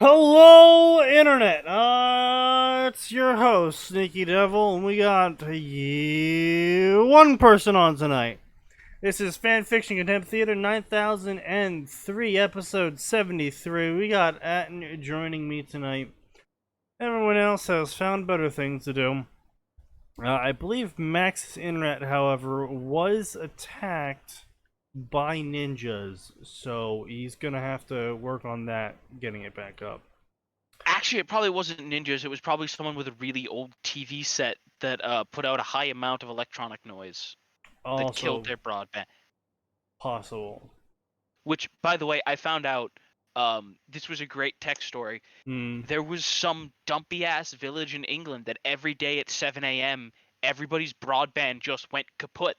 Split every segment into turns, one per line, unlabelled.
Hello, Internet! It's your host, SneakyDevil, and we got one person on tonight. This is Fanfiction, Contempt Theater 9003, episode 73. We got Atin joining me tonight. Everyone else has found better things to do. I believe Max's Internet, however, was attacked by ninjas, so he's gonna have to work on that, getting it back up.
Actually, it probably wasn't ninjas. It was probably someone with a really old TV set that put out a high amount of electronic noise that killed
Also
their broadband.
possible.
Which, by the way, I found out. This was a great tech story.
Hmm.
There was some dumpy ass village in England that every day at 7 a.m. everybody's broadband just went kaput.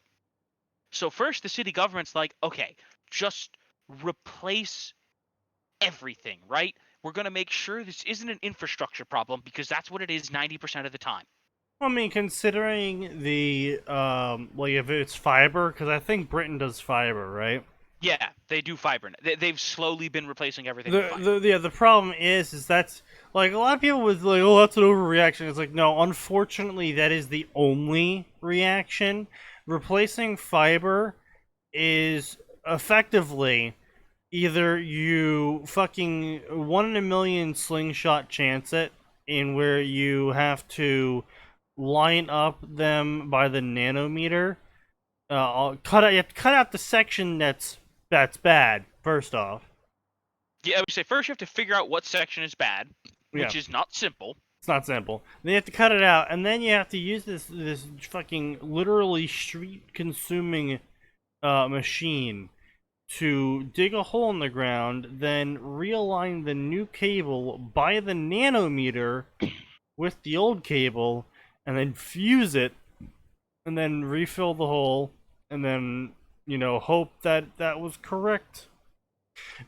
So first, the city government's like, okay, just replace everything, right? We're gonna make sure this isn't an infrastructure problem because that's what it is 90% of the time.
I mean, considering the like if it's fiber, because I think Britain does fiber, right?
Yeah, they do fiber. They've slowly been replacing everything with
The
fiber.
the problem is that's like a lot of people was like, oh, that's an overreaction. It's like no, unfortunately, that is the only reaction. Replacing fiber is effectively either you fucking 1 in a million slingshot chance it, in where you have to line up them by the nanometer. You have to cut out the section that's bad. First off,
Yeah, I would say first you have to figure out what section is bad,
yeah,
which is not simple.
it's not simple. Then you have to cut it out, and then you have to use this fucking literally street consuming machine to dig a hole in the ground, then realign the new cable by the nanometer with the old cable, and then fuse it, and then refill the hole, and then hope that that was correct.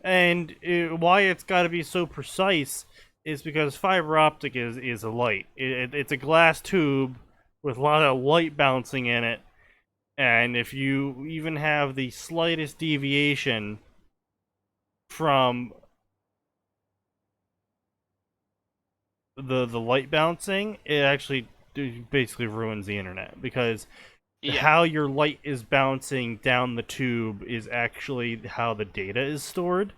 And why it's got to be so precise is because fiber optic is a light. It's a glass tube with a lot of light bouncing in it, and if you even have the slightest deviation from the light bouncing, it actually basically ruins the internet, because
Yeah.
how your light is bouncing down the tube is actually how the data is stored.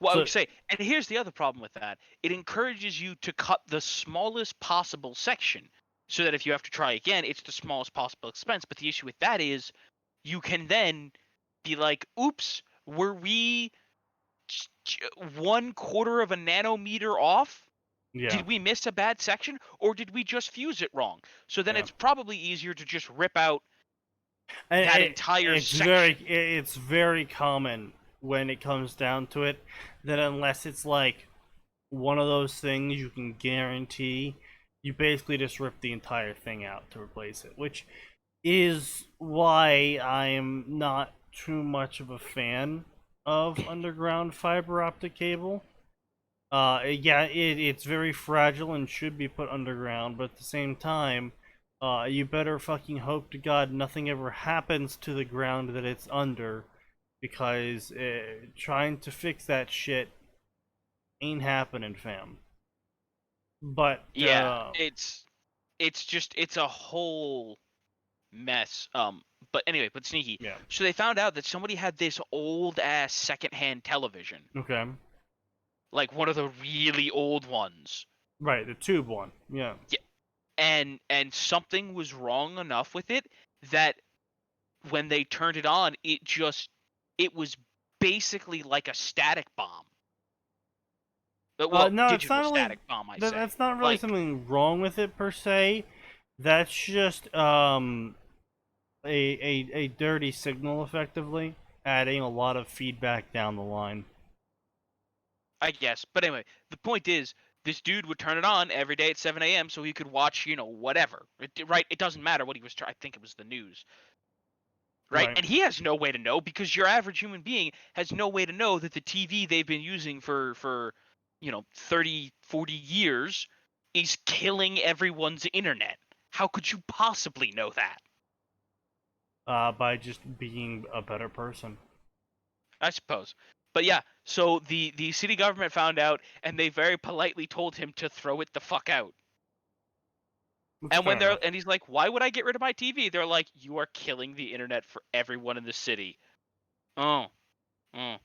Well, I
So
would say, and here's the other problem with that. It encourages you to cut the smallest possible section so that if you have to try again, it's the smallest possible expense. But the issue with that is you can then be like, oops, were we 1/4 of a nanometer off?
yeah,
Did we miss a bad section or did we just fuse it wrong? So then
yeah.
it's probably easier to just rip out
And
that entire
very
section.
it's very common when it comes down to it that unless it's like one of those things you can guarantee, you basically just rip the entire thing out to replace it, which is why I am not too much of a fan of underground fiber optic cable. Yeah, it's very fragile and should be put underground, but at the same time, you better fucking hope to God nothing ever happens to the ground that it's under, because trying to fix that shit ain't happening, fam. But
Yeah, it's a whole mess. But anyway, but sneaky.
yeah,
So they found out that somebody had this old ass secondhand television,
okay,
like one of the really old ones.
right, the tube one, yeah.
Yeah, and something was wrong enough with it that when they turned it on, it was basically like a static bomb. Well,
No, it's
digital
not really.
static bomb, I
That's
say.
not really
Like,
something wrong with it per se. That's just a dirty signal, effectively adding a lot of feedback down the line.
I guess. But anyway, the point is, this dude would turn it on every day at 7 a.m. so he could watch, whatever. Right? It doesn't matter what he was. I think it was the news. Right?
Right.
And he has no way to know because your average human being has no way to know that the TV they've been using for 30, 40 years is killing everyone's internet. How could you possibly know that?
By just being a better person.
I suppose. But yeah, so the city government found out, and they very politely told him to throw it the fuck out.
That's
And
fair enough.
he's like, "Why would I get rid of my TV?" They're like, "You are killing the internet for everyone in the city." Oh, oh.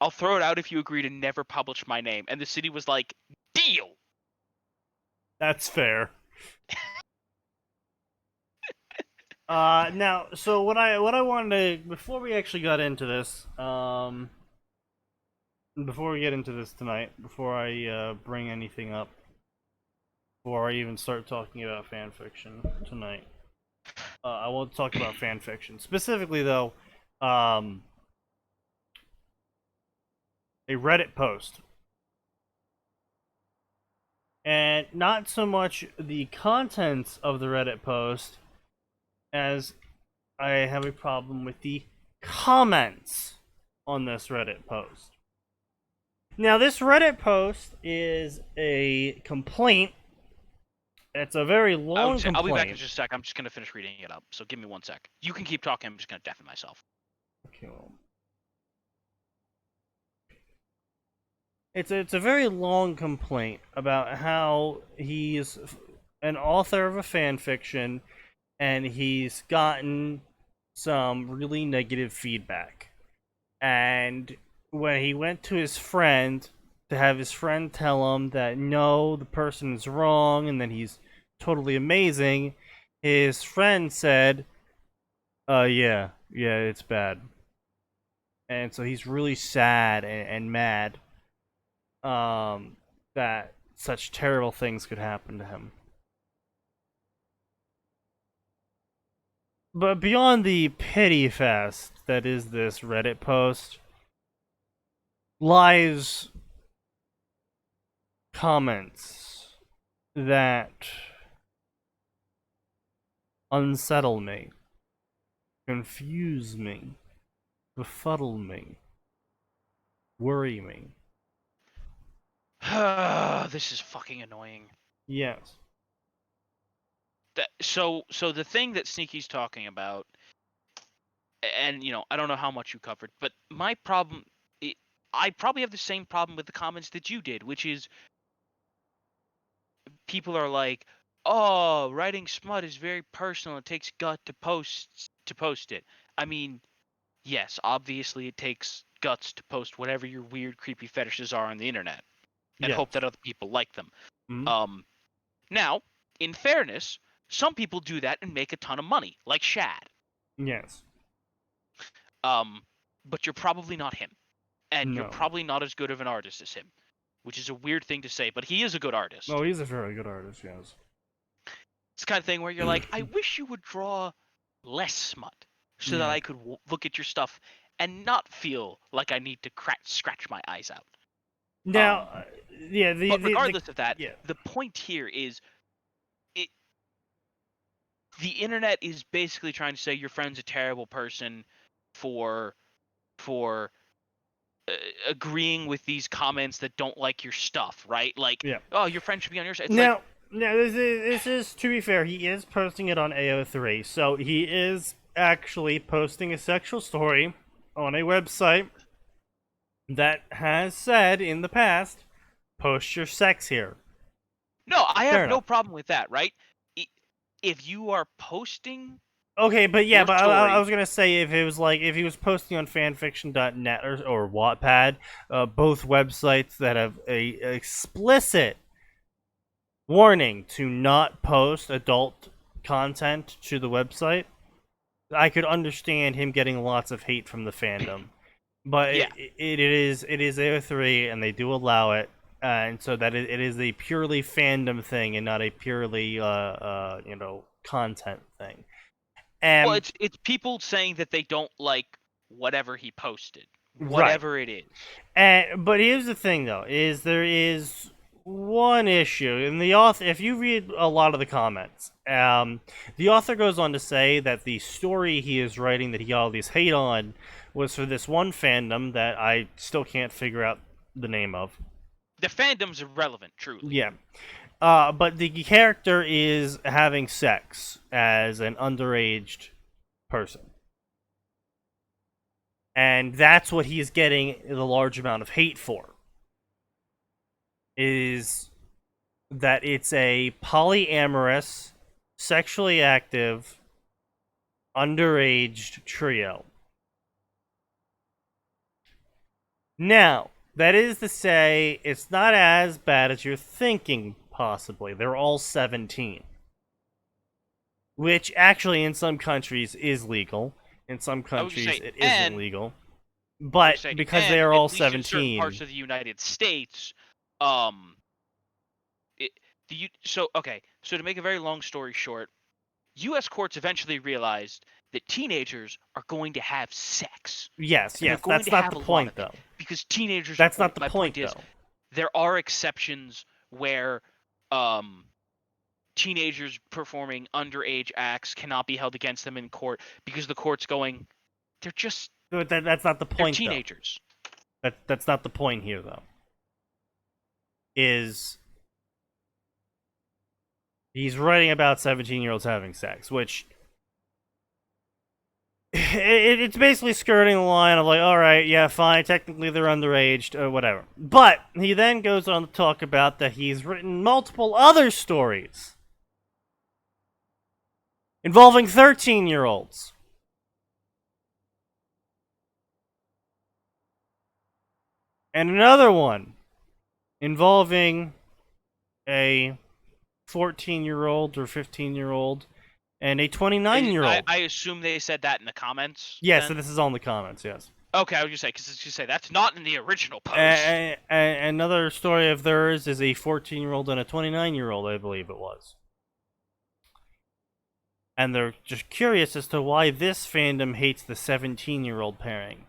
I'll throw it out if you agree to never publish my name. And the city was like, "Deal."
That's fair. Now, so what I wanted to, before we actually got into this, before we get into this tonight, before I bring anything up, before I even start talking about fan fiction tonight, I want to talk about fan fiction specifically, though. Um, a Reddit post, and not so much the contents of the Reddit post as I have a problem with the comments on this Reddit post. Now, this Reddit post is a complaint. It's a very long complaint.
I'll be back in just a sec. I'm just gonna finish reading it up. So give me 1 sec. You can keep talking. I'm just gonna deafen myself.
Okay, well. It's a very long complaint about how he's an author of a fan fiction and he's gotten some really negative feedback. And when he went to his friend to have his friend tell him that no, the person is wrong and that he's totally amazing, his friend said, yeah, it's bad. And so he's really sad and mad that such terrible things could happen to him. But beyond the pity fest that is this Reddit post, lies comments that unsettle me, confuse me, befuddle me, worry me.
This is fucking annoying.
Yes.
So the thing that Sneaky's talking about, and I don't know how much you covered, but my problem, I probably have the same problem with the comments that you did, which is people are like, "Oh, writing smut is very personal. It takes gut to post it." I mean, yes, obviously it takes guts to post whatever your weird, creepy fetishes are on the internet, and
Yes.
hope that other people like them.
Mm-hmm.
Now, in fairness, some people do that and make a ton of money, like Shad.
Yes.
But you're probably not him, and you're
No.
probably not as good of an artist as him, which is a weird thing to say, but he is a good artist.
Oh, he's a very good artist, yes.
It's the kind of thing where you're like, I wish you would draw less smut so that
Yeah.
I could look at your stuff and not feel like I need to scratch my eyes out.
Now, yeah,
but regardless of that,
yeah.
the point here is the internet is basically trying to say your friend's a terrible person for agreeing with these comments that don't like your stuff, right? Like,
Yeah.
oh, your friend should be on your side. It's
now, this is, to be fair, he is posting it on AO3, so he is actually posting a sexual story on a website that has said in the past, post your sex here.
No, I have
Fair
no
enough.
problem with that, right? If you are posting,
Okay, but yeah,
your
but I
story,
was gonna say if it was like if he was posting on fanfiction.net or Wattpad, both websites that have a explicit warning to not post adult content to the website, I could understand him getting lots of hate from the fandom. But
yeah.
it is AO3 and they do allow it, and so that it is a purely fandom thing and not a purely content thing.
Well,
And
it's people saying that they don't like whatever he posted,
right.
whatever it is.
But here's the thing, though: is there is one issue in the author. If you read a lot of the comments, the author goes on to say that the story he is writing that he got all these hate on was for this one fandom that I still can't figure out the name of.
The fandom's irrelevant, truly.
Yeah. But the character is having sex as an underage person. And that's what he's getting the large amount of hate for. Is that it's a polyamorous, sexually active, underage trio. Now, that is to say, it's not as bad as you're thinking, possibly. They're all 17. Which actually, in some countries, is legal. In some countries, it isn't legal. But because they are all 17.
In certain parts of the United States, so to make a very long story short, U.S. courts eventually realized that teenagers are going to have sex.
Yes, that's not the point, though.
Because teenagers.
That's not the point, though.
There are exceptions where teenagers performing underage acts cannot be held against them in court because the court's going, they're just.
That's not the point,
they're teenagers.
Though. That's not the point here, though. Is he's writing about 17-year-olds having sex, which it's basically skirting the line of like, all right, yeah, fine, technically they're underage, or whatever. But he then goes on to talk about that he's written multiple other stories involving 13-year-olds. And another one involving a 14-year-old or 15-year-old and a 29-year-old.
I assume they said that in the comments.
Yes, so this is all in the comments, yes.
Okay, I was just say that's not in the original post.
Another story of theirs is a 14-year-old and a 29-year-old, I believe it was. And they're just curious as to why this fandom hates the 17-year-old pairing.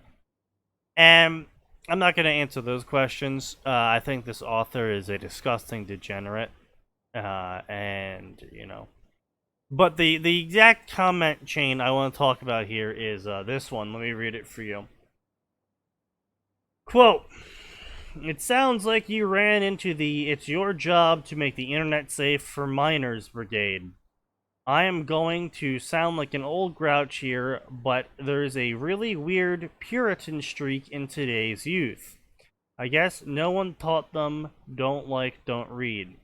And I'm not going to answer those questions. I think this author is a disgusting degenerate. And, But the exact comment chain I want to talk about here is this one. Let me read it for you. Quote, "It sounds like you ran into the 'it's your job to make the internet safe for minors' brigade. I am going to sound like an old grouch here, but there's a really weird Puritan streak in today's youth. I guess no one taught them don't read."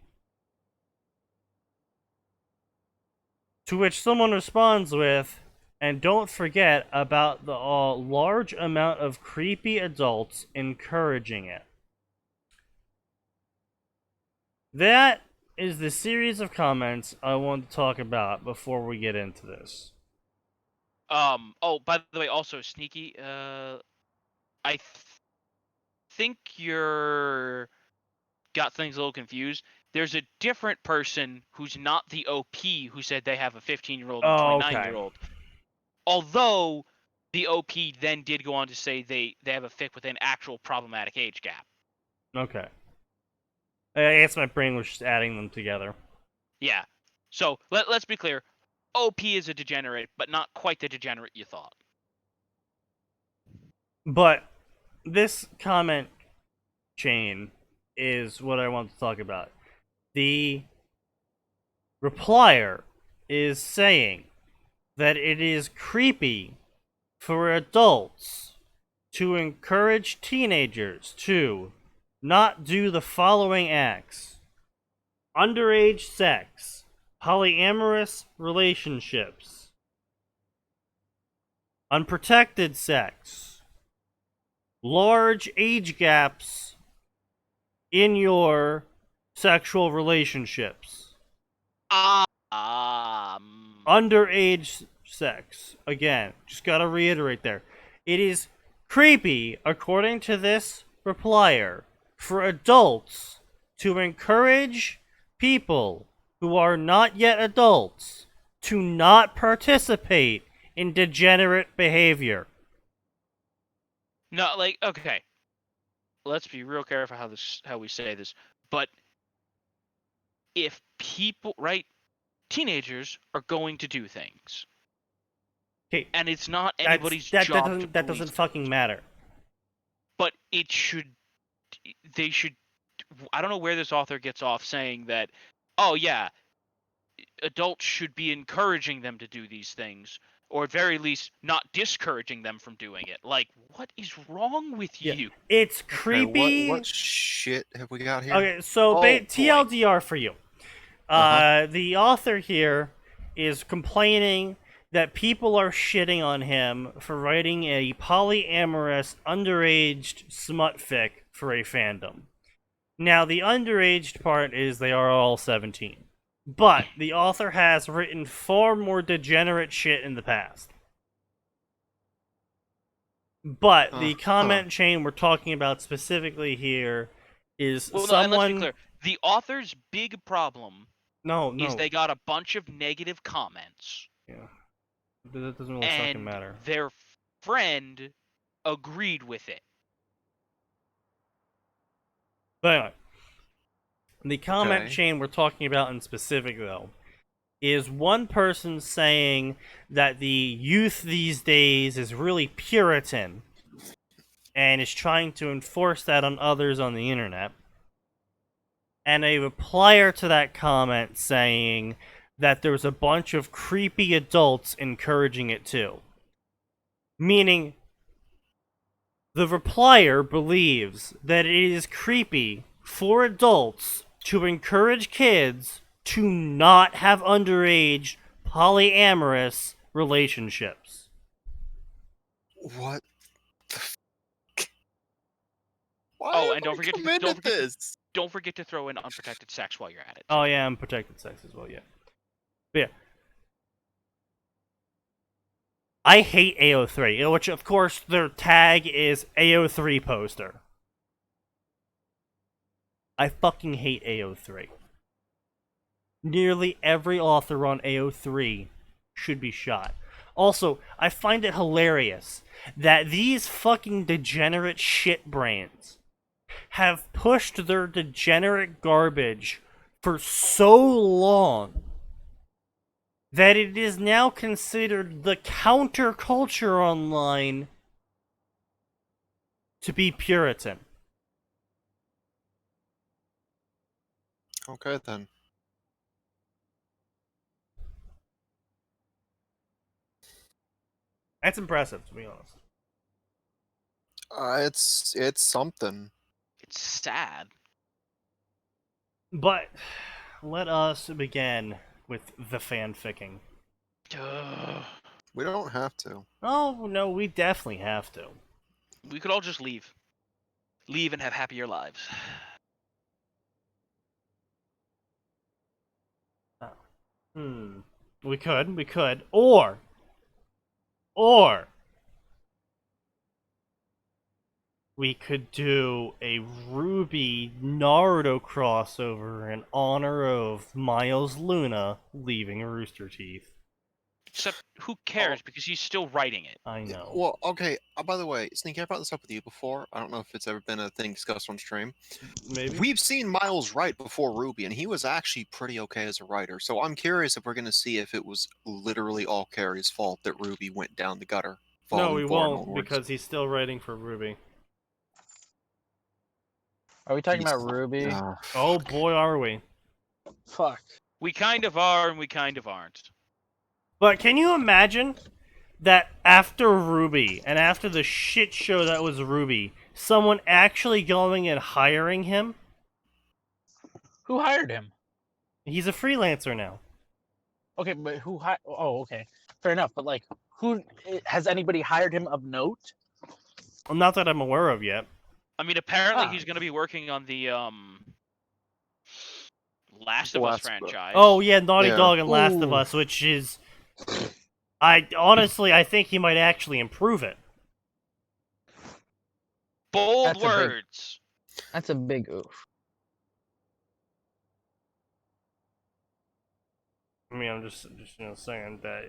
To which someone responds with, "And don't forget about the large amount of creepy adults encouraging it." That is the series of comments I want to talk about before we get into this.
Oh, by the way, also Sneaky, I think you're got things a little confused. There's a different person who's not the OP who said they have a 15-year-old and 29-year-old. Okay. Although the OP then did go on to say they have a fic with an actual problematic age gap.
Okay. I guess my brain was just adding them together.
Yeah. So let's be clear. OP is a degenerate, but not quite the degenerate you thought.
But this comment chain is what I want to talk about. The replier is saying that it is creepy for adults to encourage teenagers to not do the following acts: underage sex, polyamorous relationships, unprotected sex, large age gaps in your sexual relationships, underage sex. Again, just gotta reiterate there. It is creepy, according to this replier, for adults to encourage people who are not yet adults to not participate in degenerate behavior.
No, okay. Let's be real careful how we say this. But if people, right, teenagers are going to do things.
Okay.
And it's not anybody's job.
That doesn't fucking matter.
But they should, I don't know where this author gets off saying that, oh yeah, adults should be encouraging them to do these things, or at very least not discouraging them from doing it. Like, what is wrong with you?
It's creepy.
What shit have we got here?
Okay, so
boy.
TLDR for you. The author here is complaining that people are shitting on him for writing a polyamorous, underaged smut fic for a fandom. Now, the underaged part is they are all 17. But the author has written far more degenerate shit in the past. But the comment chain we're talking about specifically here is
Well, no,
someone...
and let's be clear. The author's big problem
No.
is they got a bunch of negative comments.
Yeah. That doesn't really fucking matter.
And their friend agreed with it.
But anyway, the comment chain we're talking about in specific, though, is one person saying that the youth these days is really Puritan and is trying to enforce that on others on the internet. And a replier to that comment saying that there's a bunch of creepy adults encouraging it too. Meaning, the replier believes that it is creepy for adults to encourage kids to not have underage polyamorous relationships.
What the f***?
Why and don't forget
to
throw in unprotected sex while you're at it.
Oh yeah, unprotected sex as well, yeah. But yeah. I hate AO3, which of course their tag is AO3 poster. I fucking hate AO3. Nearly every author on AO3 should be shot. Also, I find it hilarious that these fucking degenerate shit brains have pushed their degenerate garbage for so long that it is now considered the counterculture online to be Puritan.
Okay, then.
That's impressive, to be honest.
It's something.
It's sad.
But let us begin with the fanficking.
We don't have to.
Oh, no, we definitely have to.
We could all just leave. Leave and have happier lives.
We could. Or we could do a Ruby Naruto crossover in honor of Miles Luna leaving Rooster Teeth.
Except, who cares? Because he's still writing it.
I know.
Well, okay. By the way, Sneaky, I brought this up with you before. I don't know if it's ever been a thing discussed on stream.
Maybe.
We've seen Miles write before Ruby, and he was actually pretty okay as a writer. So I'm curious if we're going to see if it was literally all Carrie's fault that Ruby went down the gutter.
No, we won't, because he's still writing for Ruby.
Are we talking about Ruby?
Oh boy, are we.
Fuck.
We kind of are, and we kind of aren't.
But can you imagine that after Ruby, and after the shit show that was Ruby, someone actually going and hiring him?
Who hired him?
He's a freelancer now.
Okay, but who hired... Oh, okay. Fair enough, but like, who... Has anybody hired him of note?
Well, not that I'm aware of yet.
I mean, apparently he's going to be working on the, Last of Us franchise.
Oh, yeah, Naughty Dog and Last of Us, which is... I think he might actually improve it.
Bold words.
That's a big oof.
I mean, I'm just saying that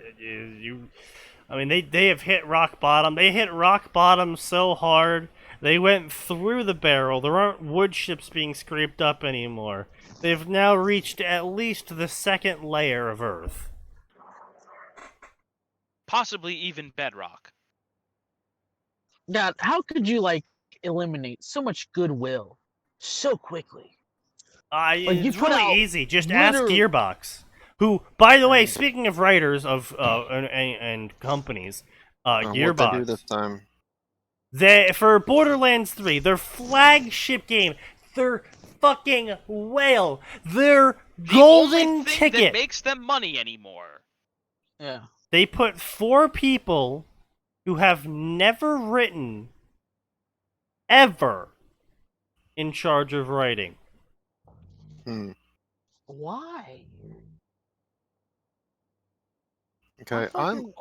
I mean, they have hit rock bottom. They hit rock bottom so hard, they went through the barrel. There aren't wood chips being scraped up anymore. They've now reached at least the second layer of Earth.
Possibly even bedrock.
God, how could you, like, eliminate so much goodwill so quickly?
It's really easy. Just ask Gearbox. Who, by the way, speaking of writers of and companies,
What'd they do
Gearbox.
this time?
For Borderlands 3, their flagship game, their fucking whale, their golden
the only thing
ticket.
that makes them money anymore.
Yeah.
They put 4 people who have never written ever in charge of writing.
Why?
Okay,
I'm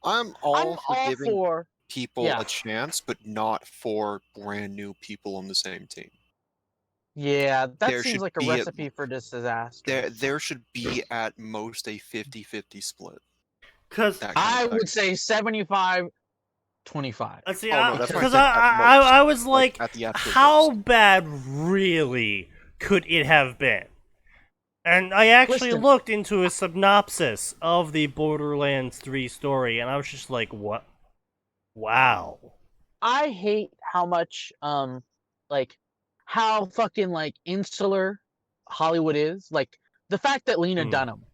I'm all for
all
giving
for.
people
Yeah.
a chance, but not for brand new people on the same team.
Yeah, that
There
seems
should
like a
be
recipe for disaster.
there should be at most a 50-50 split.
Because
That kind
I
of thing.
would say 75-25.
see,
Oh, no, that's what I
because
said, at most.
I was like,
at the absolute
how
most.
bad really could it have been? And I actually
Listen.
looked into a synopsis of the Borderlands 3 story, and I was just like, what? Wow.
I hate how much like how fucking like insular Hollywood is. Like the fact that Lena
Mm.
Dunham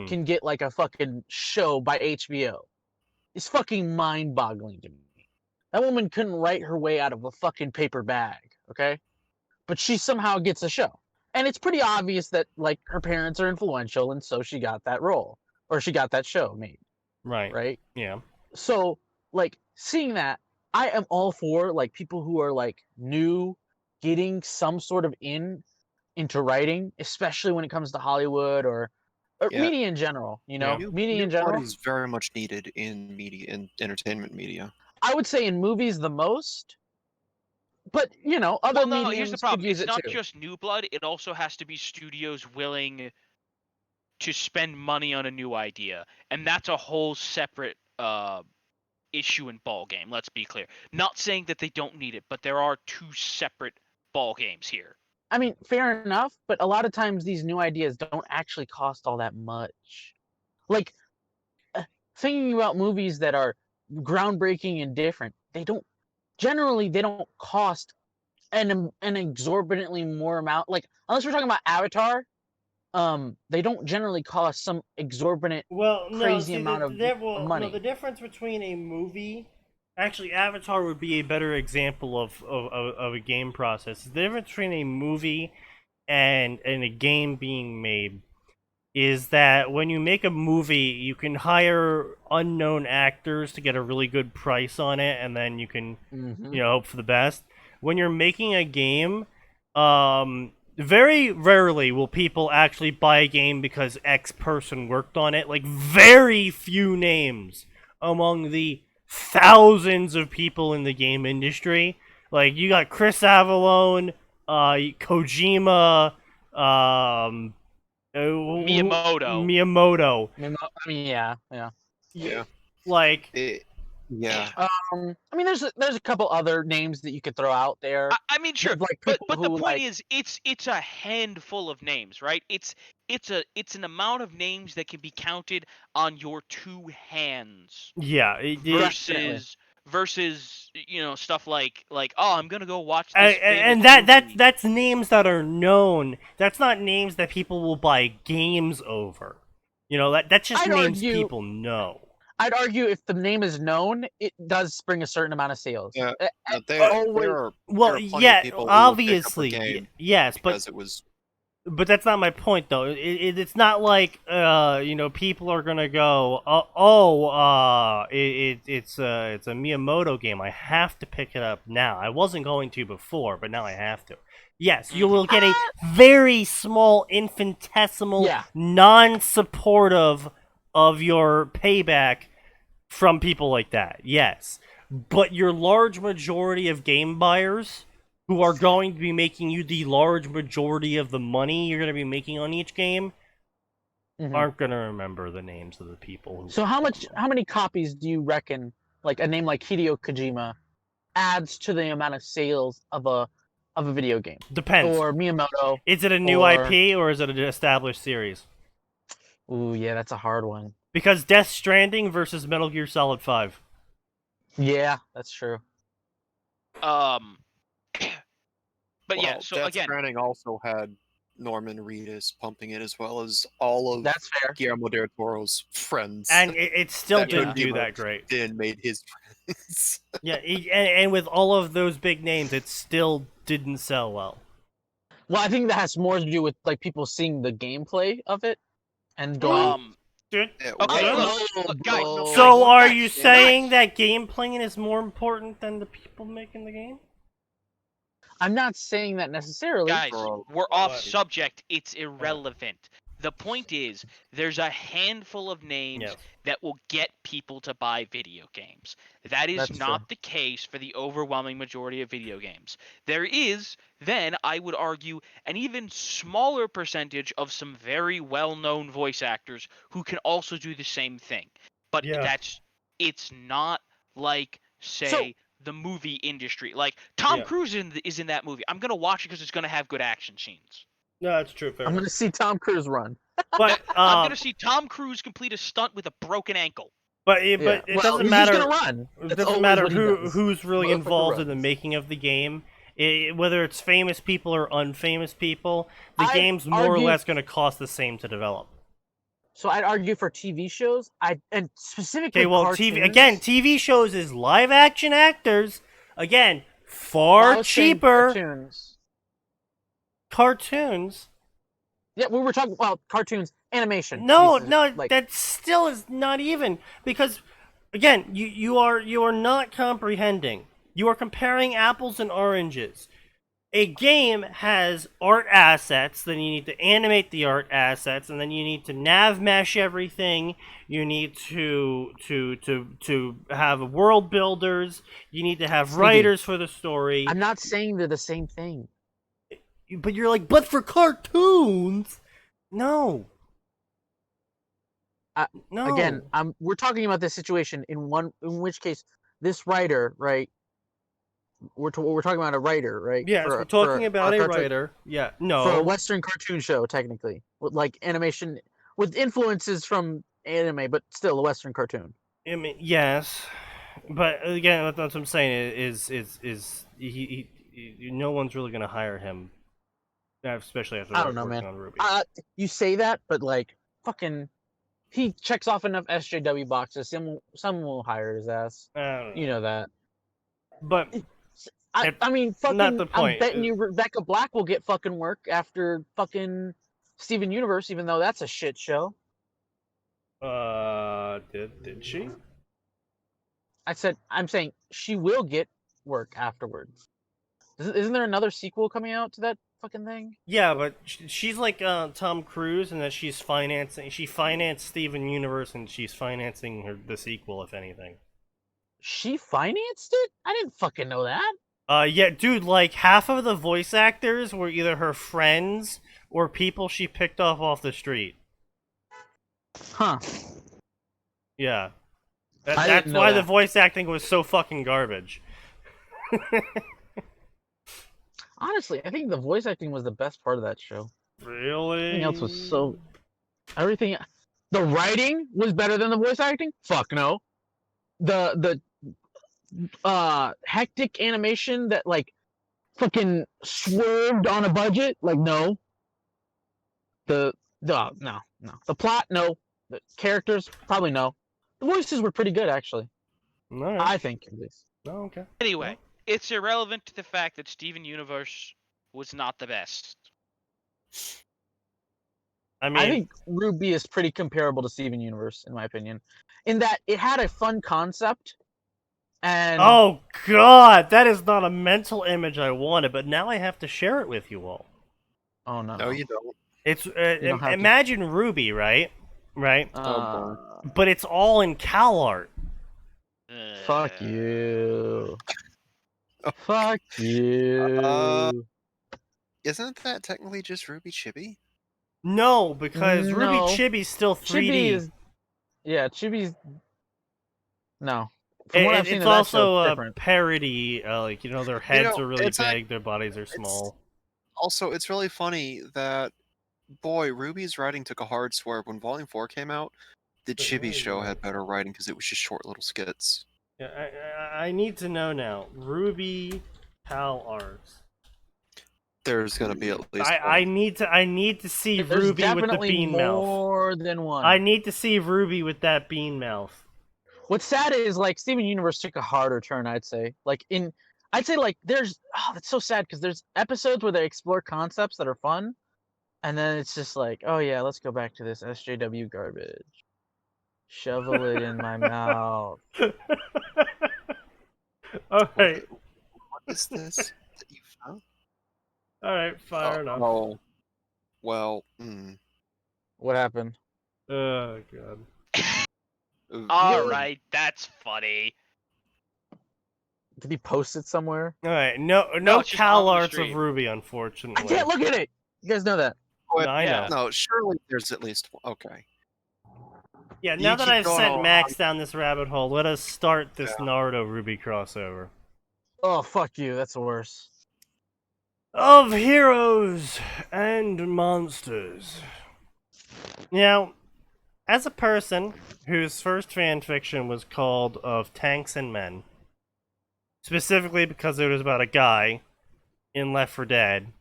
can get like a fucking show by HBO is fucking mind-boggling to me. That woman couldn't write her way out of a fucking paper bag, okay? But she somehow gets a show. And it's pretty obvious that like her parents are influential and so she got that role or she got that show made,
Right.
right?
Yeah.
So like seeing that, I am all for like people who are like new getting some sort of into writing, especially when it comes to Hollywood or
Yeah.
media in general, you know?
Yeah.
Media in
New
general.
blood is very much needed in media, in entertainment media.
I would say in movies the most. But, you know, other
Well, no, here's
mediums
the
could
problem.
use
It's
it
not
too.
just new blood. It also has to be studios willing to spend money on a new idea, and that's a whole separate issue and ball game. Let's be clear. Not saying that they don't need it, but there are 2 separate ball games here.
I mean, fair enough, but a lot of times these new ideas don't actually cost all that much. Like, thinking about movies that are groundbreaking and different, they don't cost an exorbitantly more amount. Like, unless we're talking about Avatar, they don't generally cost some exorbitant
Well, no,
crazy
see,
amount of money.
the difference between a movie, actually, Avatar would be a better example of a game process. The difference between a movie and a game being made is that when you make a movie, you can hire unknown actors to get a really good price on it, and then you can, hope for the best. When you're making a game, very rarely will people actually buy a game because X person worked on it. Like, very few names among the thousands of people in the game industry. Like, you got Chris Avallone, Kojima, Miyamoto.
I mean, yeah.
Yeah.
Like,
yeah.
I mean, there's a couple other names that you could throw out there.
I mean, sure,
like
but
people
the
who,
point
like-
is, it's a handful of names, right? It's an amount of names that can be counted on your 2 hands.
yeah,
Versus stuff like oh, I'm gonna go watch this
and
famous movie.
that's names that are known. That's not names that people will buy games over. That's just names people know.
I'd argue if the name is known, it does bring a certain amount of sales.
Yeah,
there
are plenty of people who
obviously,
will pick up a game
yes,
because it was.
But that's not my point, though. It's not like people are gonna go, it's a Miyamoto game. I have to pick it up now. I wasn't going to before, but now I have to. Yes, you will get a very small, infinitesimal, non-supportive of your payback from people like that. Yes, but your large majority of game buyers, who are going to be making you the large majority of the money you're going to be making on each game, aren't going to remember the names of the people.
So how many copies do you reckon, like a name like Hideo Kojima, adds to the amount of sales of a video game?
Depends.
Or Miyamoto.
Is it a new IP or is it an established series?
Ooh, yeah, that's a hard one.
Because Death Stranding versus Metal Gear Solid 5.
Yeah, that's true.
But yeah, so
Death
again,
Stranding also had Norman Reedus pumping it, as well as all of
That's fair.
Guillermo del Toro's friends.
And it still
that
didn't
Kojima
do that great.
Then made his friends.
Yeah, and with all of those big names, it still didn't sell well.
Well, I think that has more to do with like people seeing the gameplay of it and going.
Dude.
Yeah,
Okay,
well,
look, guys,
bro.
So are
guys,
you
guys.
saying that gameplay is more important than the people making the game?
I'm not saying that necessarily.
Guys,
Bro,
we're off
what?
subject. It's irrelevant. The point is, there's a handful of names
Yes.
that will get people to buy video games. That is
That's
not
true.
the case for the overwhelming majority of video games. There is, then, I would argue, an even smaller percentage of some very well-known voice actors who can also do the same thing. But
Yeah.
it's not like, say,
So-
the movie industry. Like, Tom
Yeah.
Cruise is in that movie. I'm going to watch it because it's going to have good action scenes.
No, that's true. Fair
I'm
enough.
gonna see Tom Cruise run.
But
I'm going to see Tom Cruise complete a stunt with a broken ankle.
but it
Well,
doesn't
he's
matter.
just gonna run.
It
That's
doesn't
always
matter
what he does.
who's really
Motherfucker
involved in the
runs.
making of the game. Whether it's famous people or unfamous people, the
I'd
game's more or
argue-
less going to cost the same to develop.
So I'd argue for TV shows. And specifically
Okay, well,
cartoons.
TV shows is live action actors. Again, far
I was saying
cheaper.
Cartoons.
Cartoons.
Yeah, we were talking about cartoons, animation.
No,
pieces,
no,
like,
that still is not even because, again, you are not comprehending. You are comparing apples and oranges. A game has art assets, then you need to animate the art assets, and then you need to nav mesh everything. You need to have world builders. You need to have
Sneaky.
writers for the story.
I'm not saying they're the same thing.
But you're like, but for cartoons, no. No.
Again, we're talking about this situation in which case this writer, right? We're talking about a writer, right?
Yes,
For
we're talking about a
cartoon-
writer. Yeah,
for a
no.
Western cartoon show, technically, with like animation with influences from anime, but still a Western cartoon.
I mean, yes, but again, that's what I'm saying. Is no one's really gonna hire him, especially after
I don't know,
working
man.
on Ruby.
You say that, but like, fucking, he checks off enough SJW boxes. Someone will hire his ass.
I don't know.
You know that.
But
I mean, fucking,
not the point.
I'm betting you Rebecca Black will get fucking work after fucking Steven Universe, even though that's a shit show.
Did she?
I'm saying she will get work afterwards. Isn't there another sequel coming out to that fucking thing?
Yeah, but she's like Tom Cruise, and that she financed Steven Universe, and she's financing the sequel, if anything.
She financed it? I didn't fucking know that.
Yeah, dude, like half of the voice actors were either her friends or people she picked off the street.
Huh.
Yeah.
I
That's
didn't know
why the
that.
voice acting was so fucking garbage.
Honestly, I think the voice acting was the best part of that show.
Really?
Everything else was so. Everything. The writing was better than the voice acting? Fuck no. The hectic animation that like fucking swerved on a budget? Like no. No. The plot, no. The characters, probably no. The voices were pretty good actually.
Alright.
I think at least.
Oh, okay.
Anyway, it's irrelevant to the fact that Steven Universe was not the best.
I mean,
I think Ruby is pretty comparable to Steven Universe, in my opinion, in that it had a fun concept. And
oh god, that is not a mental image I wanted, but now I have to share it with you all.
oh no,
No, you don't.
It's
don't have to.
imagine Ruby, right? Right?
Uh,
But it's all in Cal art.
fuck you. Fuck you.
Isn't that technically just Ruby Chibi?
No, because
No.
Ruby Chibi's still 3D.
Chibi is. Yeah, Chibi's. No. From what I've seen
It's
of that
also
show, it's
a
different.
parody. Like their heads are really
it's
big, their bodies are small.
Also, it's really funny that, boy, Ruby's writing took a hard swerve. When Volume 4 came out, the
But
Chibi
wait,
show
wait.
had better writing because it was just short little skits.
Yeah, I need to know now. Ruby Cal art.
there's gonna be at least
I
one.
need to see
There's
Ruby with the
definitely
bean mouth.
more than one.
I need to see Ruby with that bean mouth.
What's sad is like Steven Universe took a harder turn. I'd say there's that's so sad because there's episodes where they explore concepts that are fun, and then it's just like, oh yeah, let's go back to this SJW garbage. Shovel it in my mouth.
Alright.
What is this that you found?
Alright, fire enough.
Oh, well.
What happened?
Oh god.
All right, that's funny.
Did he post it somewhere?
Alright, no
it's just
Cal
on the
arts of
stream.
Ruby,
I
unfortunately.
can't look at it. You guys know that.
No, I know.
No, surely there's at least one. Okay.
Yeah,
You
now that
keep
I've
going
sent
on.
Max down this rabbit hole, let us start this Naruto Ruby crossover.
Oh fuck you. That's worse.
Of heroes and monsters. Now, as a person whose first fanfiction was called Of Tanks and Men, specifically because it was about a guy in Left 4 Dead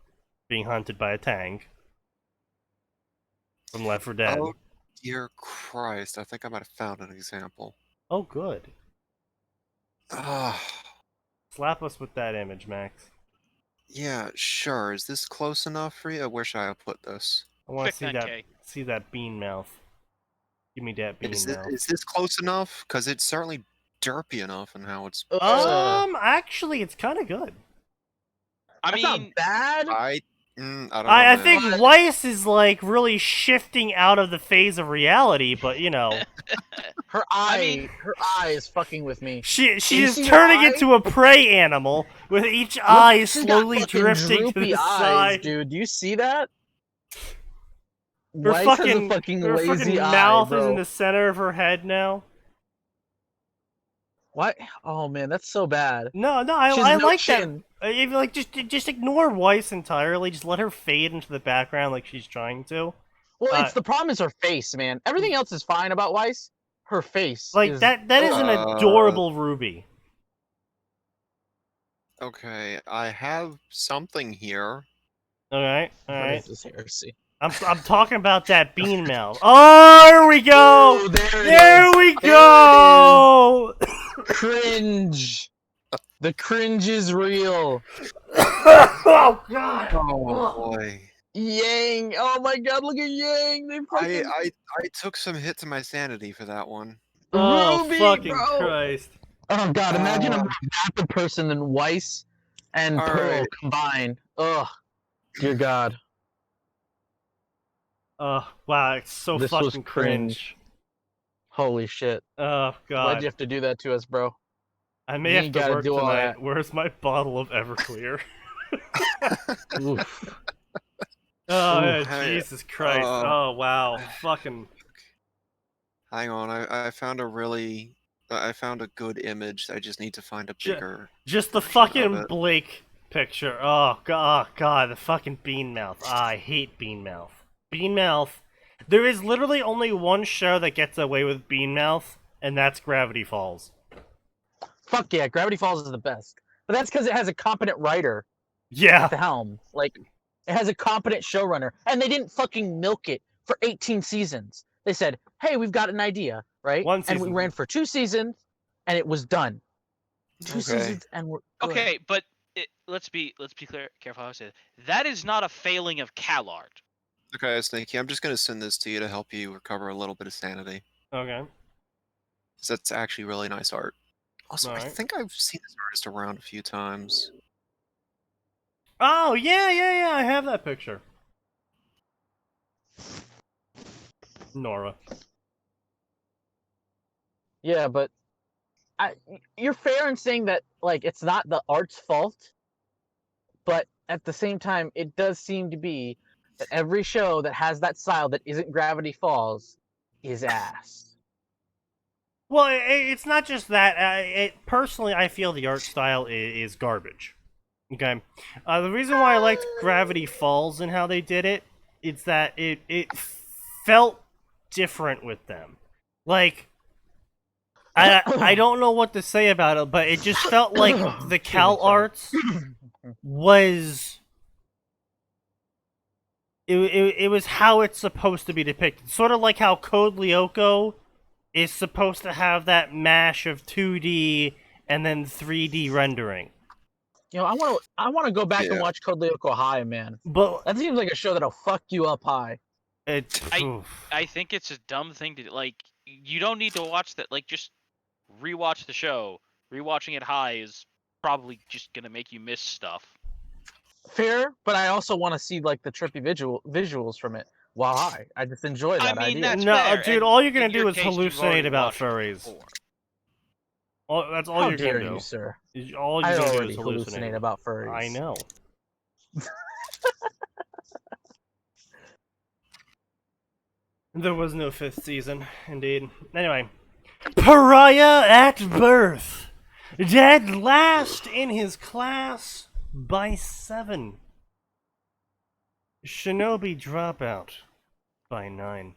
being hunted by a tank from Left 4 Dead.
Oh, dear Christ. I think I might have found an example.
Oh, good.
Ah,
Slap us with that image, Max.
yeah, sure. Is this close enough for you? Where should I have put this?
I want to
Click on
see that bean mouth. Give me that bean mouth.
Is this close enough? Because it's certainly derpy enough in how it's.
Actually, it's kind of good.
I
That's
mean,
not bad.
I don't know.
I
man.
think Weiss is like really shifting out of the phase of reality, but you know,
Her eye is fucking with me.
she
You
is
see her
turning
eye?
into a prey animal with each eye
She's got
slowly
fucking
drifting to
droopy
the
eyes,
side.
dude. Do you see that?
Her
Weiss has a
fucking,
fucking
her
lazy
fucking
eye,
mouth
bro.
is in the center of her head now.
What? Oh man, that's so bad.
No,
She
I
has no
like
chin.
that. If, like, just ignore Weiss entirely. Just let her fade into the background like she's trying to.
Well, it's the problem is her face, man. Everything else is fine about Weiss. Her face,
Like
is...
that is an adorable Ruby.
Okay, I have something here.
All right.
What is this heresy?
I'm talking about that bean mouth. Oh, there we go.
Oh, there it
There
is.
we
There
go.
Cringe. The cringe is real.
Oh god.
Oh boy.
Yang. Oh my god, look at Yang. They fucking...
I took some hit to my sanity for that one.
Oh
Ruby,
fucking
bro.
Christ.
Oh god, imagine a more vapid person than Weiss and Pearl
Alright.
combined. Ugh. Dear god.
Wow, it's so
This was
fucking cringe.
Holy shit.
Oh
Why'd
god.
you have to do that to us, bro?
I
You
may have
ain't
to
gotta
work
do all
tonight.
that.
Where's my bottle of Everclear?
Oof.
Oh,
Ooh,
yeah,
hey,
Jesus Christ. Oh, wow. Fucking.
Hang on, I found a good image. I just need to find a bigger.
Just the
version of
fucking
it.
Blake picture. Oh, God. The fucking bean mouth. I hate bean mouth. Bean mouth. There is literally only one show that gets away with bean mouth, and that's Gravity Falls.
Fuck yeah, Gravity Falls is the best. But that's because it has a competent writer
Yeah.
at the helm. Like, it has a competent showrunner. And they didn't fucking milk it for 18 seasons. They said, hey, we've got an idea, right?
One
And we
season.
ran for 2 seasons, and it was done. 2
Okay.
seasons, and we're good.
okay, but let's be clear, careful how I say it. That is not a failing of CalArt.
Okay, Sneaky, I'm just gonna send this to you to help you recover a little bit of sanity.
Okay.
'Cause that's actually really nice art. Also, I
Alright.
think I've seen this artist around a few times.
Oh, yeah. I have that picture. Nora.
Yeah, but you're fair in saying that, like, it's not the art's fault, but at the same time, it does seem to be that every show that has that style that isn't Gravity Falls is ass.
Well, it's not just that. Personally, I feel the art style is garbage. Okay. The reason why I liked Gravity Falls and how they did it is that it felt different with them. Like, I don't know what to say about it, but it just felt like the Cal Arts was it was how it's supposed to be depicted. Sort of like how Code Lyoko is supposed to have that mash of 2D and then 3D rendering.
You know, I want to go back and
Yeah.
watch Code Lyoko High, man.
But
That seems like a show that'll fuck you up high.
I think it's a dumb thing to like. You don't need to watch that. Like, just rewatch the show. Rewatching it high is probably just gonna make you miss stuff.
Fair, but I also want to see like the trippy visuals from it while high. I just enjoy that
I mean,
idea.
that's
No,
fair,
dude,
and
all you're gonna
in
do
your
is
case, you've
hallucinate
already
about
watched it
furries.
before.
That's all
How
you're
dare
gonna do.
you, sir?
All
I
you're gonna do
already
is
hallucinate about furries.
I know. There was no 5th season, indeed. Anyway. Pariah at birth. Dead last in his class by 7. Shinobi dropout by 9.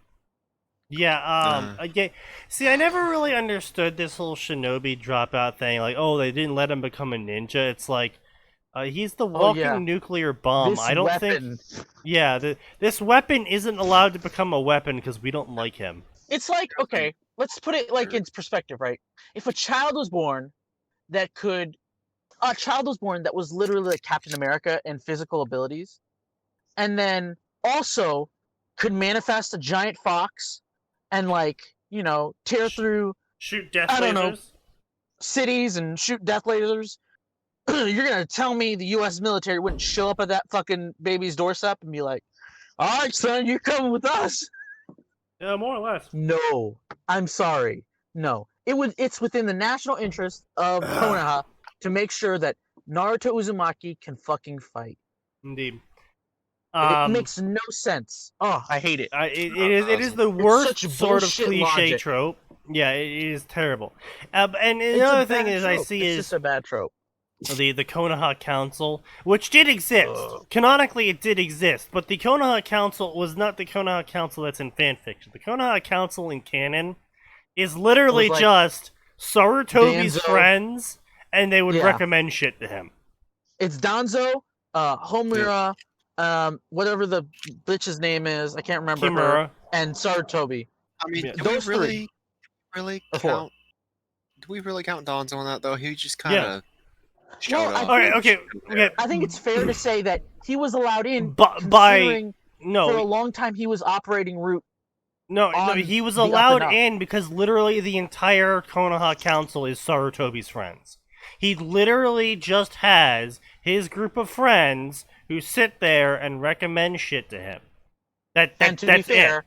Yeah, okay. See, I never really understood this whole Shinobi dropout thing. Like, oh, they didn't let him become a ninja. It's like, he's the walking nuclear bomb.
This
I don't
weapon.
think. Yeah, this weapon isn't allowed to become a weapon because we don't like him.
It's like, okay, let's put it like in perspective, right? If a child was born that was literally like Captain America in physical abilities, and then also could manifest a giant fox and like, you know, tear through
Shoot death
I don't know.
lasers.
cities and shoot death lasers, you're gonna tell me the U.S. military wouldn't show up at that fucking baby's doorstep and be like, "All right, son, you're coming with us."
Yeah, more or less.
No, I'm sorry. No, it's within the national interest of Konoha to make sure that Naruto Uzumaki can fucking fight.
Indeed.
It makes no sense. Oh, I hate it.
It is the worst
such
sort of
bullshit
cliche
logic.
trope. Yeah, it is terrible. And
It's
the
a
other thing
bad
is, I
trope.
see
it's
is
just a bad trope.
the Konoha Council, which did exist. Canonically, it did exist, but the Konoha Council was not the Konoha Council that's in fanfiction. The Konoha Council in canon is literally
like
just Sarutobi's
Danzo.
friends, and they would
Yeah.
recommend shit to him.
It's Danzo, Homura, whatever the bitch's name is, I can't remember her,
Kimura.
and Sarutobi.
I mean,
Yeah.
do
Those
we
three.
really
Or four.
count? Do we really count Donzo on that though? He just kind of showed
Well, I
up.
Okay.
I think it's fair to say that he was allowed in,
By
considering for a
no,
long time he was operating route.
no,
on
he was
the up and
allowed
up.
in because literally the entire Konoha Council is Sarutobi's friends. He literally just has his group of friends who sit there and recommend shit to him.
And to be
That's
fair,
it.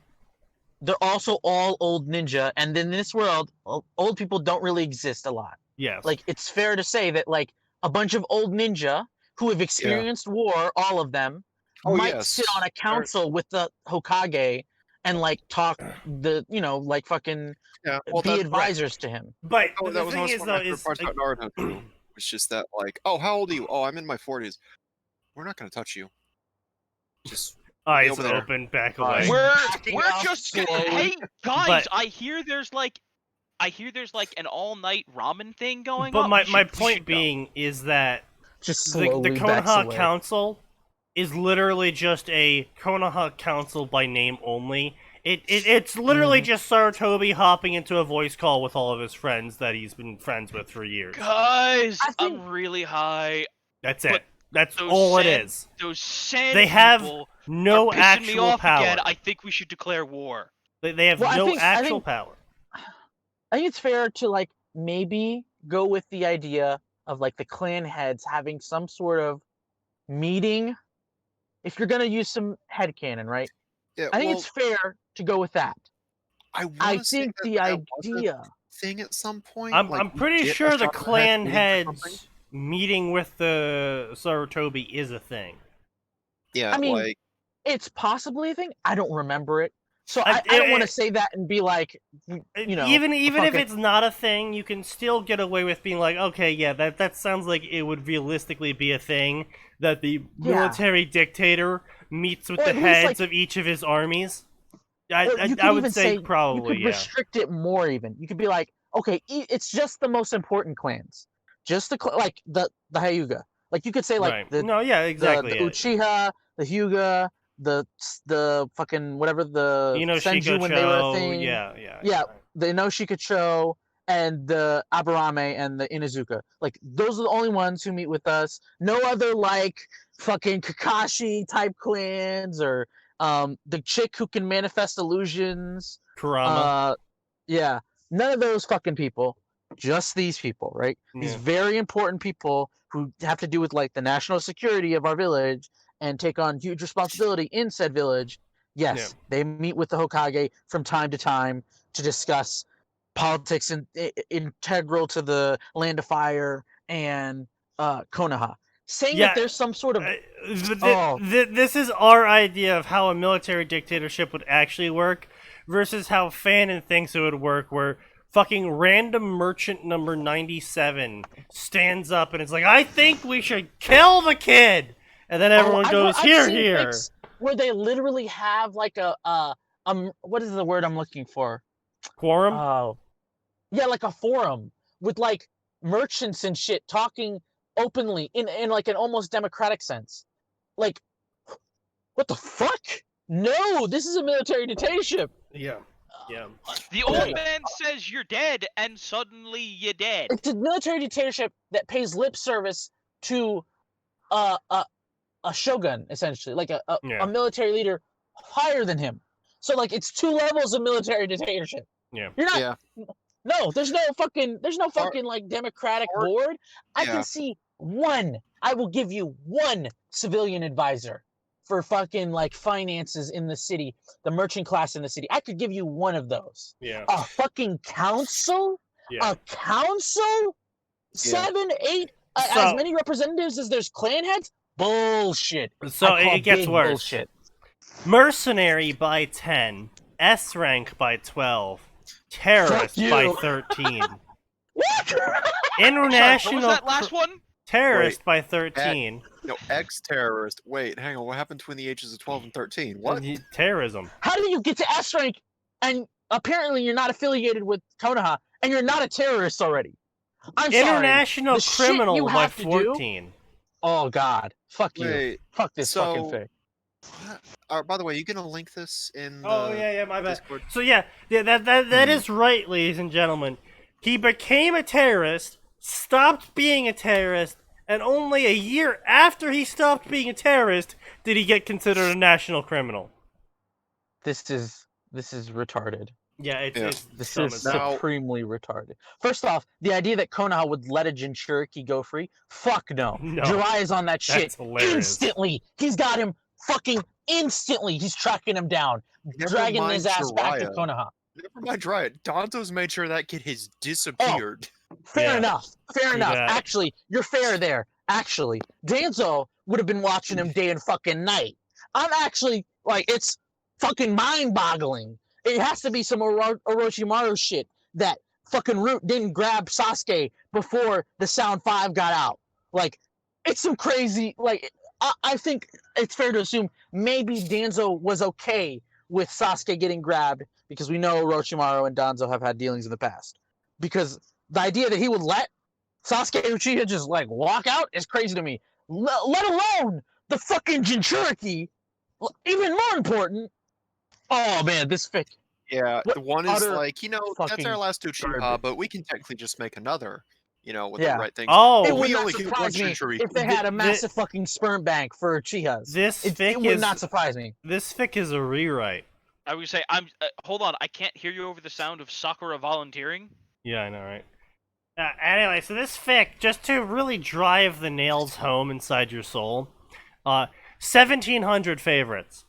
they're also all old ninja, and in this world, old people don't really exist a lot.
Yes.
Like, it's fair to say that like a bunch of old ninja who have experienced war, all of them,
Oh,
might
yes.
sit on a council with the Hokage and like talk like fucking
Yeah, well,
be
that's
advisors to him.
But
Oh,
the
that was
thing
almost
is,
one
though,
of my
is
favorite parts about Naruto too. It's just that, like, oh, how old are you? Oh, I'm in my 40s. We're not gonna touch you. Just
eyes
over there.
open, back
Fine.
away.
We're
Backing off
just
slowly.
hey guys,
But-
I hear there's like an all-night ramen thing going
But
on.
my
We should
point
go.
being is that
Just
the
slowly backs
Konoha
away.
Council is literally just a Konoha Council by name only. It's literally just Sarutobi hopping into a voice call with all of his friends that he's been friends with for years.
Guys,
I think-
I'm really high.
That's
But
it. That's
those
all it
sand-
is.
Those sand
They have
people
no
are pissing
actual
me off
power.
again. I think we should declare war.
They have
Well, I
no
think-
actual power.
I think it's fair to like maybe go with the idea of like the clan heads having some sort of meeting. If you're gonna use some headcanon, right?
yeah.
I think
well,
it's fair to go with that.
I
I
wanna say
think
that
the
that was a
idea.
thing at some point.
I'm
like, we
pretty
get a
sure the
shot of
clan
meeting or something.
heads meeting with the Sarutobi is a thing.
Yeah,
I mean,
like
It's possibly a thing. I don't remember it, so
I-
I don't want to say that and be like, you know,
even if
fucking-
it's not a thing, you can still get away with being like, okay, yeah, that sounds like it would realistically be a thing that the
Yeah.
military dictator meets with
Or
the
at least,
heads
like-
of each of his armies.
or
I
you could
would
even
say
you
probably,
could
yeah.
restrict it more. Even you could be like, okay, it's just the most important clans, just like the Hyuga. Like you could say like
Right.
the
No, yeah, exactly.
the
yeah.
Uchiha, the Hyuga, the fucking whatever the Senju
Inoshika
when they were a
Cho,
thing.
yeah.
The Inoshika Cho and the Aburame and the Inuzuka. Like those are the only ones who meet with us. No other like fucking Kakashi type clans or the chick who can manifest illusions.
Kurama.
Yeah, none of those fucking people. Just these people, right? These
Yeah.
very important people who have to do with like the national security of our village and take on huge responsibility in said village. Yes, they meet with the Hokage from time to time to discuss politics integral to the Land of Fire and Konoha. Saying that there's some sort of
this is our idea of how a military dictatorship would actually work versus how Fanon thinks it would work, where fucking random merchant number 97 stands up and it's like, I think we should kill the kid, and then everyone goes, here, here.
Where they literally have like a what is the word I'm looking for?
Quorum?
Oh, yeah, like a forum with like merchants and shit talking openly in like an almost democratic sense. Like, what the fuck? No, this is a military dictatorship.
Yeah. Yeah.
The old man says you're dead, and suddenly you're dead.
It's a military dictatorship that pays lip service to a shogun, essentially, like a military leader higher than him. So like it's 2 levels of military dictatorship.
Yeah.
You're not. Yeah. No, there's no fucking like democratic board. I can see one. I will give you one civilian advisor for fucking like finances in the city, the merchant class in the city. I could give you one of those.
Yeah.
A fucking council?
Yeah.
A council? 7, 8, as many representatives as there's clan heads? Bullshit.
So it gets worse. Bullshit. Mercenary by 10, S rank by 12, terrorist by 13.
What?
International.
What was that last one?
Terrorist by 13.
No, ex-terrorist. Wait, hang on. What happened between the ages of 12 and 13? What?
Terrorism.
How do you get to S rank and apparently you're not affiliated with Konoha and you're not a terrorist already? I'm
International
sorry.
criminal by 14.
Oh God! Fuck you!
Wait,
Fuck this fucking thing.
By the way, you gonna link this in the
my bad.
Discord?
So that is right, ladies and gentlemen. He became a terrorist, stopped being a terrorist, and only a year after he stopped being a terrorist did he get considered a national criminal.
This is retarded.
Yeah,
this is supremely retarded. First off, the idea that Konoha would let a Jinchuriki go free, fuck no. Jiraiya's on that shit instantly. He's got him fucking instantly. He's tracking him down, dragging his ass back to Konoha.
Never mind Jiraiya. Danto's made sure that kid has disappeared.
Fair enough. Actually, you're fair there. Actually, Danzo would have been watching him day and fucking night. I'm actually, like, it's fucking mind-boggling. It has to be some Orochimaru shit that fucking Root didn't grab Sasuke before the Sound 5 got out. Like, it's some crazy, like, I think it's fair to assume maybe Danzo was okay with Sasuke getting grabbed because we know Orochimaru and Danzo have had dealings in the past. Because the idea that he would let Sasuke Uchiha just, like, walk out is crazy to me. Let alone the fucking Jinchuriki. Even more important, oh man, this fic.
Yeah, the one is like, that's our last Uchiha, but we can technically just make another, with the right things.
Oh, it would not surprise me if they had a massive fucking sperm bank for Uchihas. It would not surprise me.
This fic is a rewrite.
I would say, hold on, I can't hear you over the sound of Sakura volunteering.
Yeah, I know, right? Anyway, so this fic, just to really drive the nails home inside your soul, 1,700 favorites.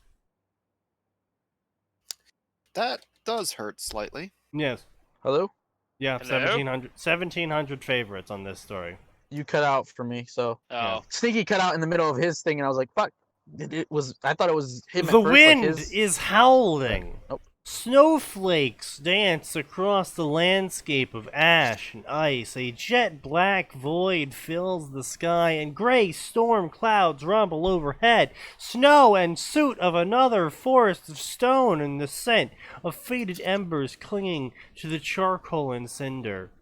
That does hurt slightly.
Yes.
Hello?
Yeah,
Hello?
1,700 favorites on this story.
You cut out for me, so.
Oh.
Sneaky cut out in the middle of his thing, and I was like, fuck. I thought it was him
The
at first,
wind
like his...
is howling.
Nope.
Snowflakes dance across the landscape of ash and ice. A jet black void fills the sky, and gray storm clouds rumble overhead. Snow and soot of another forest of stone, and the scent of faded embers clinging to the charcoal and cinder.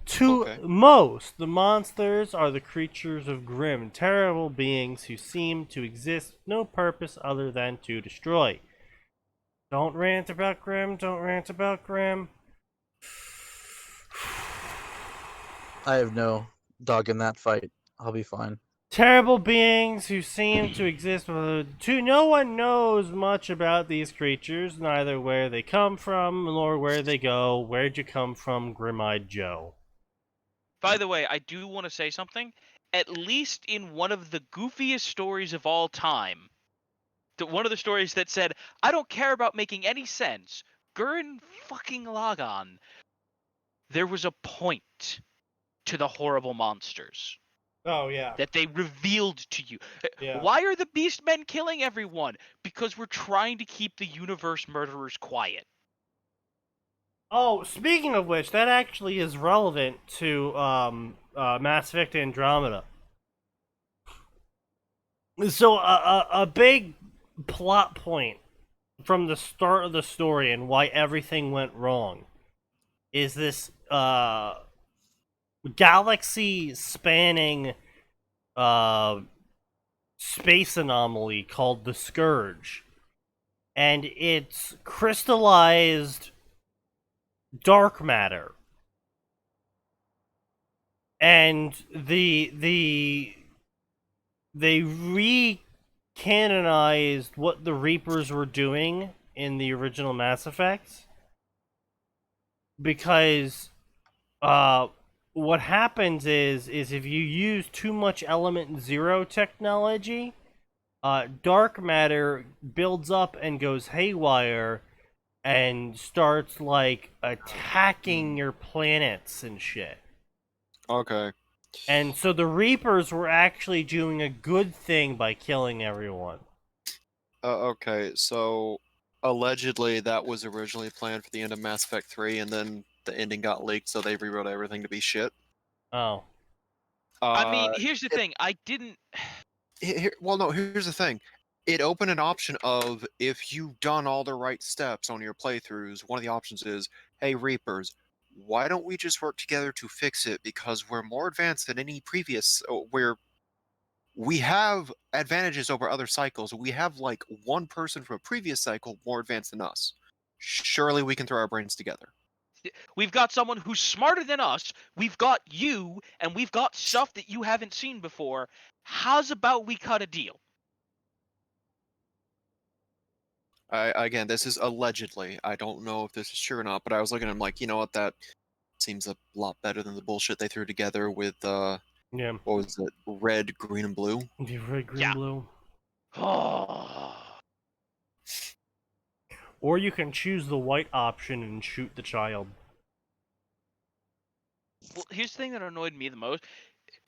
To
Okay.
most, the monsters are the creatures of Grimm, terrible beings who seem to exist with no purpose other than to destroy. Don't rant about Grimm, don't rant about Grimm.
I have no dog in that fight. I'll be fine.
Terrible beings who seem to exist with no one knows much about these creatures, neither where they come from nor where they go. Where'd you come from, Grim-Eyed Joe?
By the way, I do want to say something. At least in one of the goofiest stories of all time, one of the stories that said, I don't care about making any sense, Gurren fucking Lagann, there was a point to the horrible monsters
Oh yeah,
that they revealed to you.
yeah.
Why are the Beastmen killing everyone? Because we're trying to keep the universe murderers quiet.
Oh, speaking of which, that actually is relevant to Mass Effect Andromeda. So a big plot point from the start of the story and why everything went wrong is this galaxy spanning space anomaly called the Scourge, and it's crystallized dark matter, and they re-canonized what the Reapers were doing in the original Mass Effects, because what happens is if you use too much element zero technology, dark matter builds up and goes haywire and starts like attacking your planets and shit.
Okay.
And so the Reapers were actually doing a good thing by killing everyone.
Okay, so allegedly that was originally planned for the end of Mass Effect 3, and then the ending got leaked, so they rewrote everything to be shit.
Oh.
I mean,
Uh,
here's the thing. I didn't.
well, no, here's the thing. It opened an option of if you've done all the right steps on your playthroughs, one of the options is, hey, Reapers, why don't we just work together to fix it? Because we're more advanced than any previous, we have advantages over other cycles. We have like one person from a previous cycle more advanced than us. Surely we can throw our brains together.
We've got someone who's smarter than us. We've got you, and we've got stuff that you haven't seen before. How's about we cut a deal?
Again, this is allegedly. I don't know if this is true or not, but I was looking at him like, you know what, that seems a lot better than the bullshit they threw together with
Yeah.
what was it, red, green, and blue.
The red, green,
Yeah.
blue.
Well,
Or you can choose the white option and shoot the child.
here's the thing that annoyed me the most.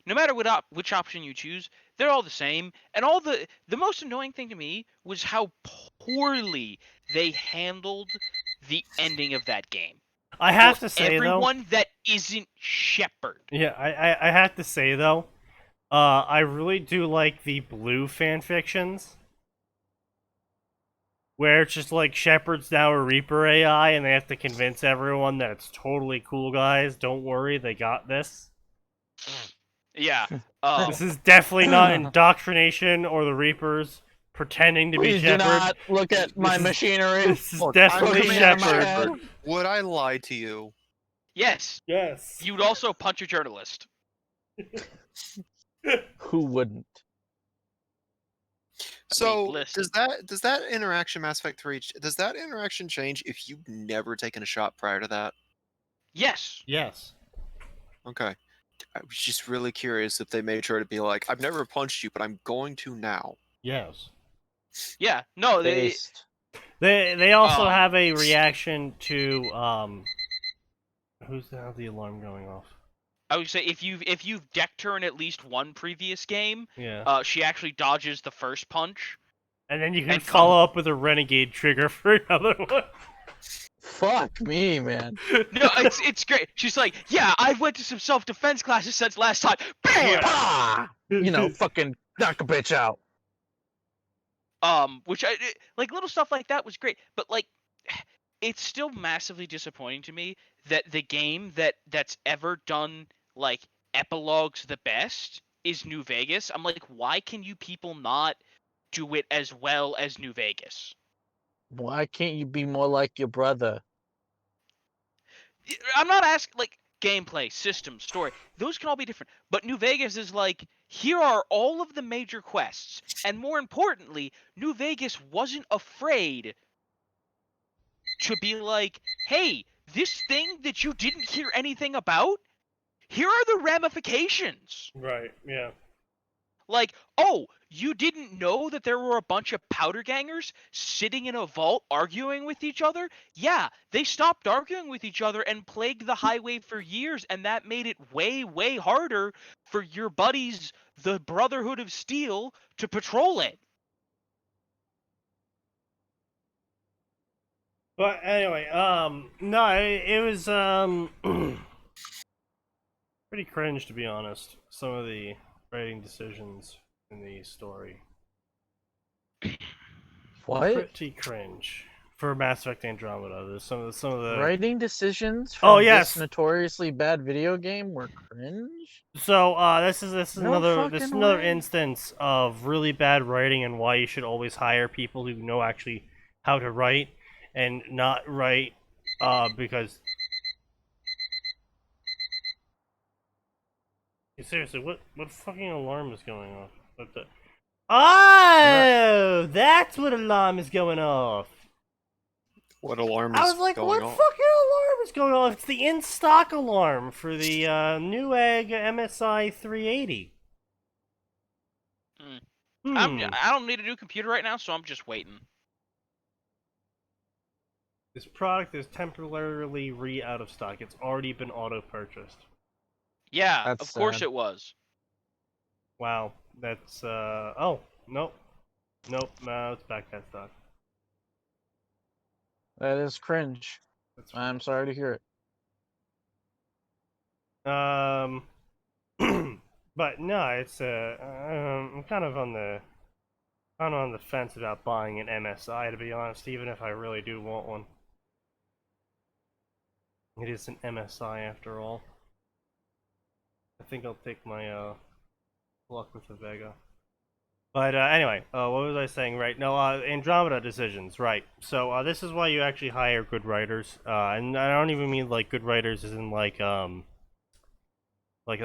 No matter which option you choose, they're all the same. And the most annoying thing to me was how poorly they handled the ending of that game.
I have
For
to say
everyone that isn't Shepard.
though. Yeah, I have to say though. I really do like the blue fan fictions, where it's just like Shepard's now a Reaper AI, and they have to convince everyone that it's totally cool, guys. Don't worry, they got this.
Yeah.
This is definitely not indoctrination or the Reapers pretending to be
Please do
Shepard.
not look at my
This is-
machinery.
This is
Look,
definitely
coming out of my
Shepard.
head.
Would I lie to you?
Yes.
Yes.
You'd also punch a journalist.
Who wouldn't?
So
listen.
does that interaction Mass Effect 3 does that interaction change if you've never taken a shot prior to that?
Yes.
Yes.
Okay. I was just really curious if they made sure to be like, I've never punched you, but I'm going to now.
Yes.
Yeah. No.
Based.
They also
Um,
have a reaction to who's the hell the alarm going off?
I would say if you've decked her in at least one previous game,
Yeah.
she actually dodges the first punch.
And then you can
and
follow up with a renegade trigger for another one.
Fuck me, man.
No, it's great. She's like, yeah, I went to some self-defense classes since last time. Bam!
Ah! You know, fucking knock a bitch out.
Which like little stuff like that was great, but like, it's still massively disappointing to me that the game that's ever done like epilogues the best is New Vegas. I'm like, why can you people not do it as well as New Vegas?
Why can't you be more like your brother?
I'm not asking like gameplay, system, story. Those can all be different. But New Vegas is like, here are all of the major quests, and more importantly, New Vegas wasn't afraid to be like, hey, this thing that you didn't hear anything about, here are the ramifications.
Right. Yeah.
Like, oh, you didn't know that there were a bunch of powder gangers sitting in a vault arguing with each other? Yeah, they stopped arguing with each other and plagued the highway for years, and that made it way, way harder for your buddies, the Brotherhood of Steel, to patrol it.
But anyway, no, it was pretty cringe, to be honest. Some of the writing decisions in the story.
What?
Pretty cringe for Mass Effect Andromeda. There's some of the
Writing decisions from
Oh, yes.
this notoriously bad video game were cringe?
So this is
No
another
fucking way.
instance of really bad writing and why you should always hire people who know actually how to write and not write because seriously, what fucking alarm is going off? What the Oh, that's what alarm is going off.
What alarm is
I was like,
going
what
on?
fucking alarm is going off? It's the in-stock alarm for the Newegg MSI 380.
I don't need a new computer right now, so I'm just waiting.
This product is temporarily out of stock. It's already been auto-purchased.
Yeah,
That's
of course
sad.
it was.
Wow, that's oh, nope. Nope, no, it's back at stock.
That is cringe.
That's
I'm sorry to hear it.
but no, it's I'm kind of on the fence about buying an MSI, to be honest, even if I really do want one. It is an MSI after all. I think I'll take my luck with the Vega. But anyway, what was I saying? Right, no, Andromeda decisions, right. So this is why you actually hire good writers, and I don't even mean like good writers as in like oh, they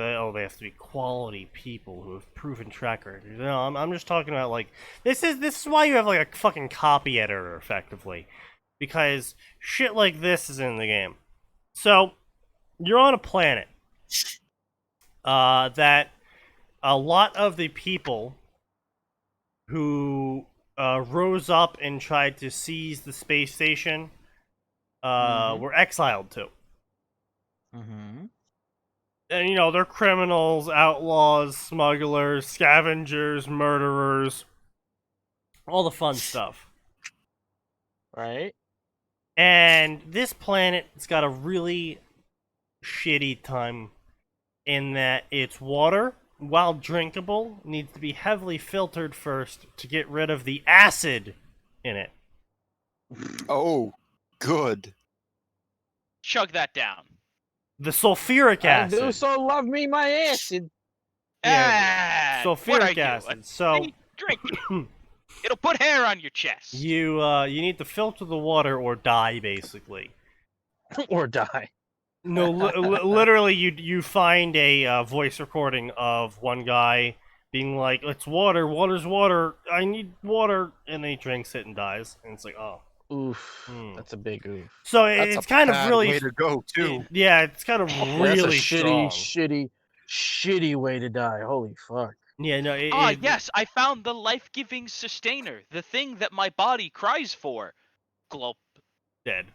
have to be quality people who have proven track records. No, I'm just talking about like this is why you have like a fucking copy editor effectively, because shit like this is in the game. So you're on a planet that a lot of the people who rose up and tried to seize the space station were exiled to.
Mm-hmm.
And, you know, they're criminals, outlaws, smugglers, scavengers, murderers, all the fun stuff.
Right?
And this planet's got a really shitty time in that its water, while drinkable, needs to be heavily filtered first to get rid of the acid in it.
Oh, good.
Chug that down.
The sulfuric
I
acid.
do so love me my acid.
Yeah,
Ah, what are
sulfuric
you,
acid.
a
So
tree? Drink it. It'll put hair on your chest.
you need to filter the water or die, basically.
Or die.
No, literally, you find a voice recording of one guy being like, "It's water, water's water. I need water," and then he drinks it and dies. And it's like, oh,
Oof.
Hmm.
That's a big oof.
so
That's
it's
a
kind of
bad
really
way to go too.
yeah, it's kind of
That's
really
a
strong.
shitty way to die. Holy fuck.
Yeah, no,
Yes, I found the life-giving sustainer, the thing that my body cries for. Glop.
dead.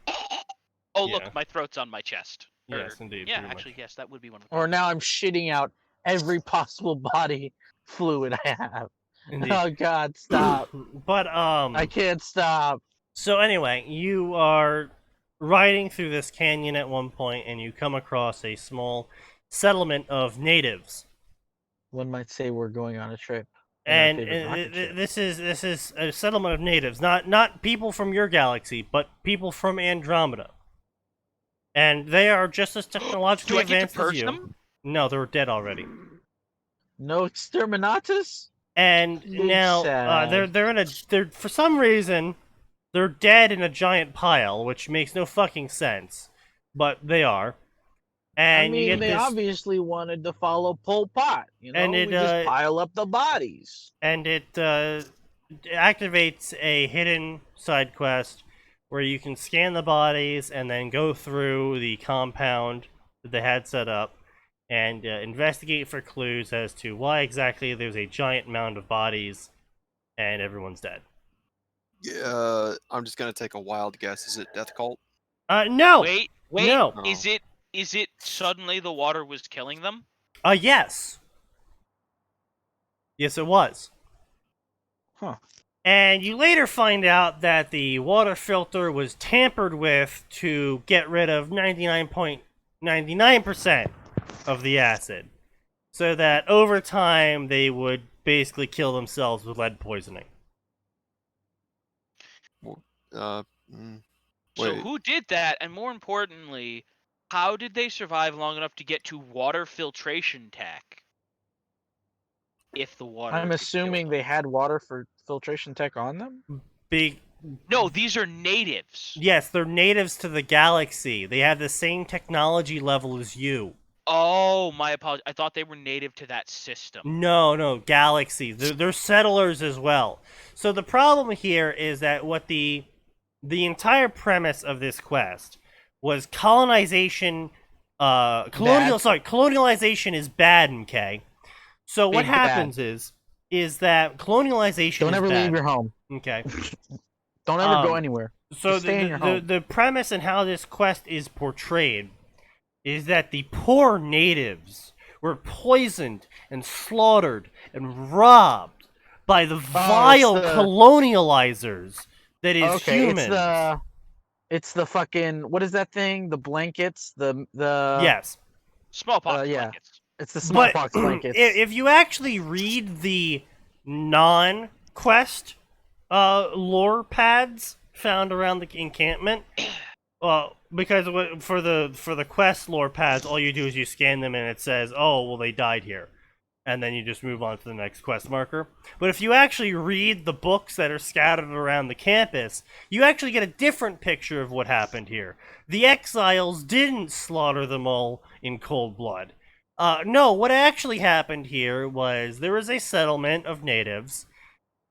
Oh,
Yeah.
look, my throat's on my chest.
Yes, indeed.
Yeah,
pretty
actually,
much.
yes, that would be one of
Or now I'm shitting out every possible body fluid I have.
Indeed.
Oh god, stop.
But
I can't stop.
So anyway, you are riding through this canyon at one point, and you come across a small settlement of natives.
One might say we're going on a trip.
And
favorite rocket ship.
this is a settlement of natives, not people from your galaxy, but people from Andromeda. And they are just as technologically
Do I get to
advanced as
purge
you.
them?
No, they're dead already.
No exterminatus?
And
Big
now
sad.
they're for some reason they're dead in a giant pile, which makes no fucking sense, but they are. And
I
you
mean,
get
they
this,
obviously wanted to follow Pol Pot.
And it,
we just pile up the bodies.
and it activates a hidden side quest where you can scan the bodies and then go through the compound that they had set up and investigate for clues as to why exactly there's a giant mound of bodies and everyone's dead.
Yeah, I'm just gonna take a wild guess. Is it Death Cult?
No!
Wait.
No.
Is it suddenly the water was killing them?
Yes. Yes, it was.
Huh.
And you later find out that the water filter was tampered with to get rid of 99.99% of the acid. So that over time they would basically kill themselves with lead poisoning.
Uh, mm,
So
wait.
who did that? And more importantly, how did they survive long enough to get to water filtration tech? If the water
I'm
could kill
assuming
them?
they had water for filtration tech on them.
Big.
No, these are natives.
Yes, they're natives to the galaxy. They have the same technology level as you.
Oh, my apologies. I thought they were native to that system.
No, galaxy. They're settlers as well. So the problem here is that what the entire premise of this quest was colonization. Colonialization is bad, okay? So what
Big bad.
happens is that colonialization
Don't
is
ever
bad.
leave your home.
Okay.
Don't ever go anywhere.
So
Just stay in your home.
the premise and how this quest is portrayed is that the poor natives were poisoned and slaughtered and robbed by the vile colonializers that is humans.
It's the fucking, what is that thing? The blankets, the
Yes.
Smallpox
yeah.
blankets.
It's the smallpox blankets.
If you actually read the non-quest lore pads found around the encampment, because for the quest lore pads, all you do is you scan them and it says, "Oh, well, they died here," and then you just move on to the next quest marker. But if you actually read the books that are scattered around the campus, you actually get a different picture of what happened here. The exiles didn't slaughter them all in cold blood. No, what actually happened here was there was a settlement of natives,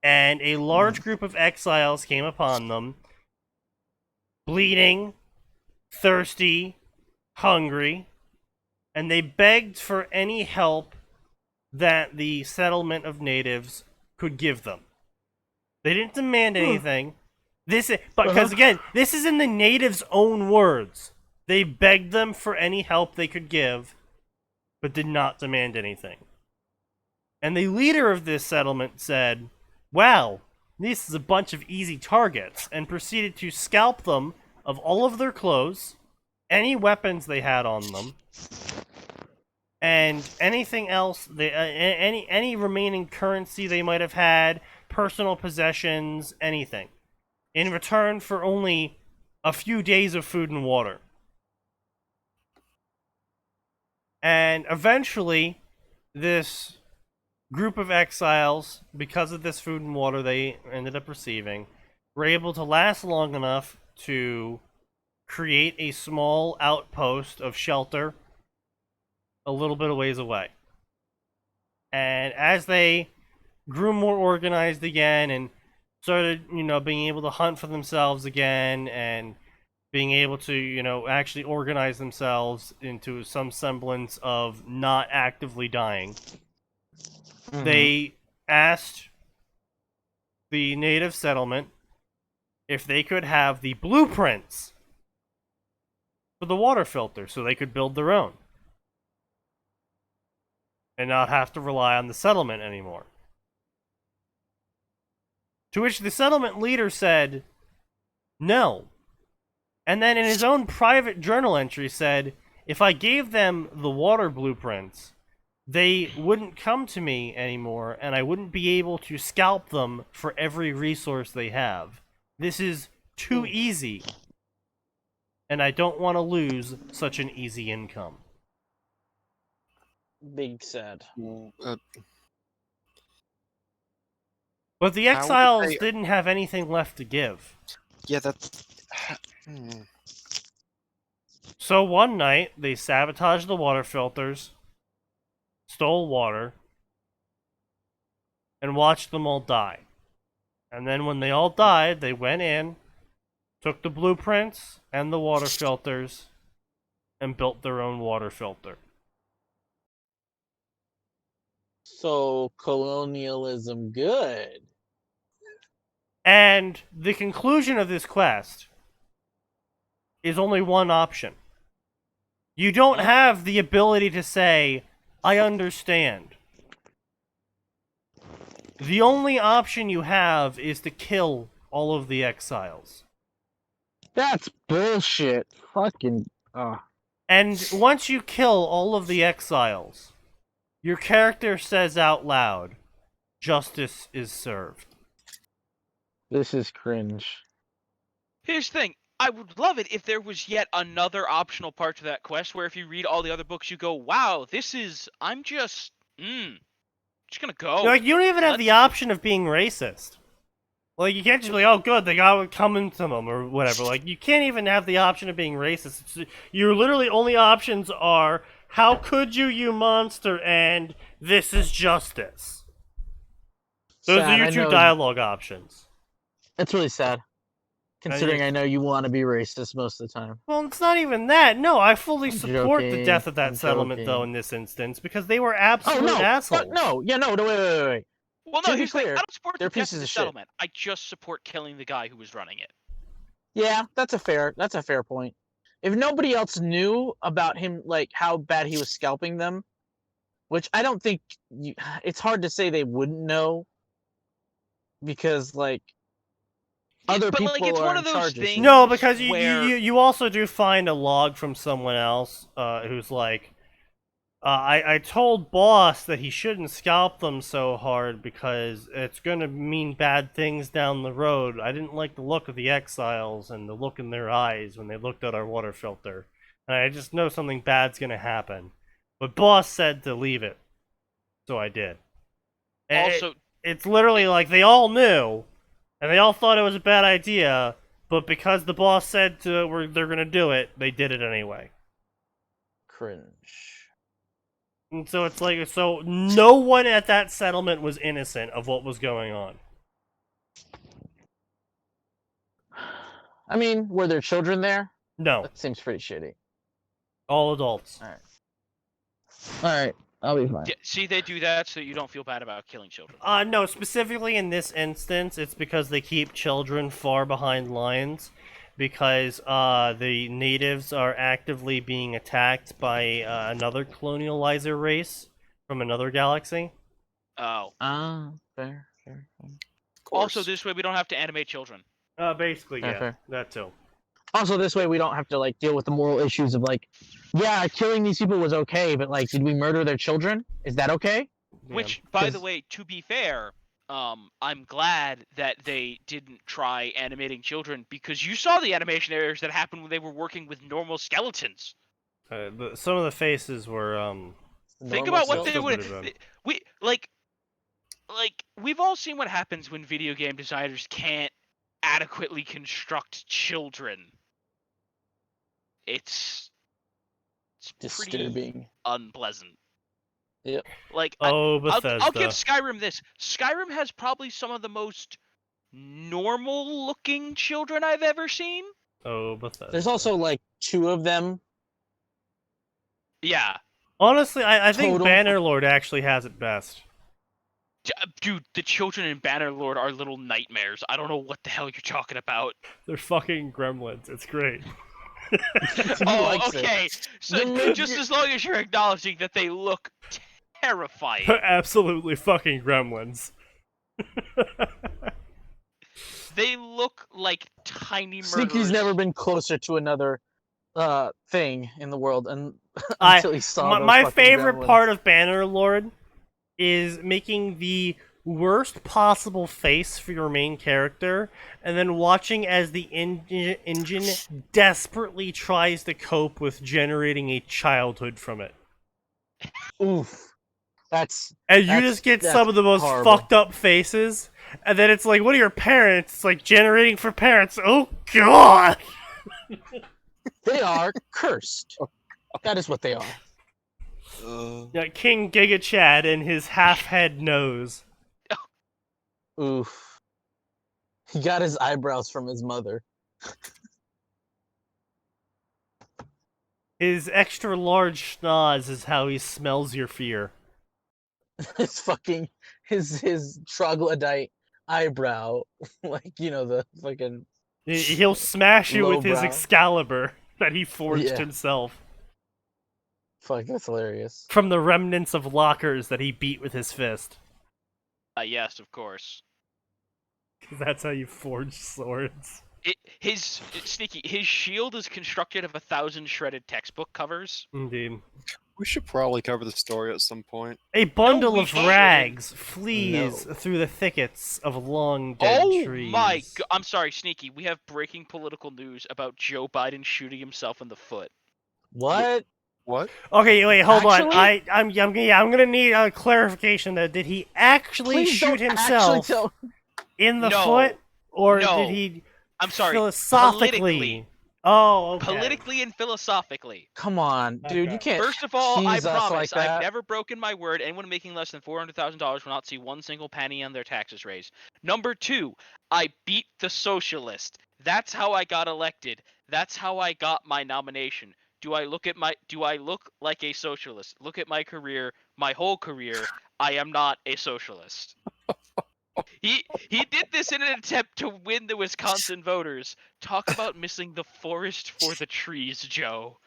and a large group of exiles came upon them, bleeding, thirsty, hungry, and they begged for any help that the settlement of natives could give them. They didn't demand anything. Because again, this is in the natives' own words. They begged them for any help they could give, but did not demand anything. And the leader of this settlement said, "Wow, this is a bunch of easy targets," and proceeded to scalp them of all of their clothes, any weapons they had on them, and anything else, any remaining currency they might have had, personal possessions, anything, in return for only a few days of food and water. And eventually, this group of exiles, because of this food and water they ended up receiving, were able to last long enough to create a small outpost of shelter a little bit of ways away. And as they grew more organized again and started, being able to hunt for themselves again and being able to, actually organize themselves into some semblance of not actively dying, they asked the native settlement if they could have the blueprints for the water filter so they could build their own and not have to rely on the settlement anymore. To which the settlement leader said, no. And then in his own private journal entry said, if I gave them the water blueprints, they wouldn't come to me anymore, and I wouldn't be able to scalp them for every resource they have. This is too easy, and I don't want to lose such an easy income.
Big sad.
But the
How would
exiles
they-
didn't have anything left to give.
Yeah, that's.
So one night, they sabotaged the water filters, stole water, and watched them all die. And then when they all died, they went in, took the blueprints and the water filters, and built their own water filter.
So colonialism good.
And the conclusion of this quest is only one option. You don't have the ability to say, I understand. The only option you have is to kill all of the exiles.
That's bullshit. Fucking.
And once you kill all of the exiles, your character says out loud, justice is served.
This is cringe.
Here's the thing. I would love it if there was yet another optional part to that quest where if you read all the other books, you go, wow, I'm just gonna go.
Like, you don't even have the option of being racist. Like, you can't just be like, oh, good, they got what coming to them, or whatever. Like, you can't even have the option of being racist. Your literally only options are, how could you, you monster, and this is justice. Those
Sad,
are your
I
two
know-
dialogue options.
It's really sad. Considering I know you want to be racist most of the time.
Well, it's not even that. No, I fully
I'm
support the
joking.
death of that
I'm
settlement, though,
joking.
in this instance, because they were
Oh
absolute
no!
assholes.
Fuck no! Yeah, no, wait.
Well,
To
no,
be
here's the thing.
clear,
I don't support
they're
the death
pieces
of the
of shit.
settlement. I just support killing the guy who was running it.
Yeah, that's a fair point. If nobody else knew about him, like how bad he was scalping them, which I don't think it's hard to say they wouldn't know, because like other
but
people
like it's
are
one
in
of those
charge.
things.
No, because
where-
you also do find a log from someone else who's like, I told boss that he shouldn't scalp them so hard because it's going to mean bad things down the road. I didn't like the look of the exiles and the look in their eyes when they looked at our water filter. And I just know something bad's going to happen. But boss said to leave it. So I did. And
Also,
it's literally like they all knew, and they all thought it was a bad idea, but because the boss said they're going to do it, they did it anyway.
Cringe.
And so it's like, so no one at that settlement was innocent of what was going on.
I mean, were there children there?
No,
That seems pretty shitty.
all adults.
Alright, I'll be fine.
yeah, see, they do that so you don't feel bad about killing children.
No, specifically in this instance, it's because they keep children far behind lines, because the natives are actively being attacked by another colonializer race from another galaxy.
Oh.
Fair.
Also, this way we don't have to animate children.
Basically,
Fair,
yeah,
fair.
that too.
Also, this way we don't have to like deal with the moral issues of like, yeah, killing these people was okay, but like, did we murder their children? Is that okay?
Yeah.
Which, by the
'Cause-
way, to be fair, I'm glad that they didn't try animating children because you saw the animation errors that happened when they were working with normal skeletons.
Some of the faces were
Think
Normal
about what
cells?
they would.
Stupid of them.
We like we've all seen what happens when video game designers can't adequately construct children. It's pretty
disturbing.
unpleasant.
Yep.
Like
Oh,
I'll
Bethesda.
give Skyrim this. Skyrim has probably some of the most normal looking children I've ever seen.
Oh, Bethesda.
There's also like 2 of them.
Yeah.
Honestly, I think
Total-
Bannerlord actually has it best.
Dude, the children in Bannerlord are little nightmares. I don't know what the hell you're talking about.
They're fucking gremlins. It's great.
He
Oh,
likes it.
okay. So
The
just
midget-
as long as you're acknowledging that they look terrifying.
They're absolutely fucking gremlins.
They look like tiny murderers.
Sneaky's never been closer to another thing in the world, and
I-
until he saw those
My
fucking
favorite
gremlins.
part of Bannerlord is making the worst possible face for your main character, and then watching as the engine desperately tries to cope with generating a childhood from it.
Oof.
And you just get some of the most
horrible.
fucked up faces, and then it's like, what are your parents? It's like generating for parents. Oh god!
They are cursed. That is what they are.
Yeah, King Giga Chad and his half-head nose.
Oof. He got his eyebrows from his mother.
His extra large schnoz is how he smells your fear.
His fucking his troglodyte eyebrow, like the fucking
He'll smash you with his
Lowbrow.
Excalibur that he forged
Yeah.
himself
fuck. That's hilarious.
from the remnants of lockers that he beat with his fist.
Yes, of course.
'Cause that's how you forge swords.
His shield is constructed of 1,000 shredded textbook covers.
Indeed.
We should probably cover the story at some point.
A bundle
we
of
shouldn't.
rags flees
No.
through the thickets of long dead
Oh
trees.
my god! I'm sorry, Sneaky. We have breaking political news about Joe Biden shooting himself in the foot.
What?
What?
Okay, wait, hold on.
Actually?
I'm gonna need a clarification though. Did he actually
Please
shoot
don't
himself
actually tell.
in the
No.
foot, or
No.
did he
I'm sorry.
philosophically?
Politically.
Oh, okay.
Politically and philosophically.
Come on, dude. You
Okay.
can't.
First of all, I
tease us
promise
like
I've
that.
never broken my word. Anyone making less than $400,000 will not see one single penny on their taxes raised. Number 2, I beat the socialist. That's how I got elected. That's how I got my nomination. Do I look like a socialist? Look at my career, my whole career. I am not a socialist. He did this in an attempt to win the Wisconsin voters. Talk about missing the forest for the trees, Joe.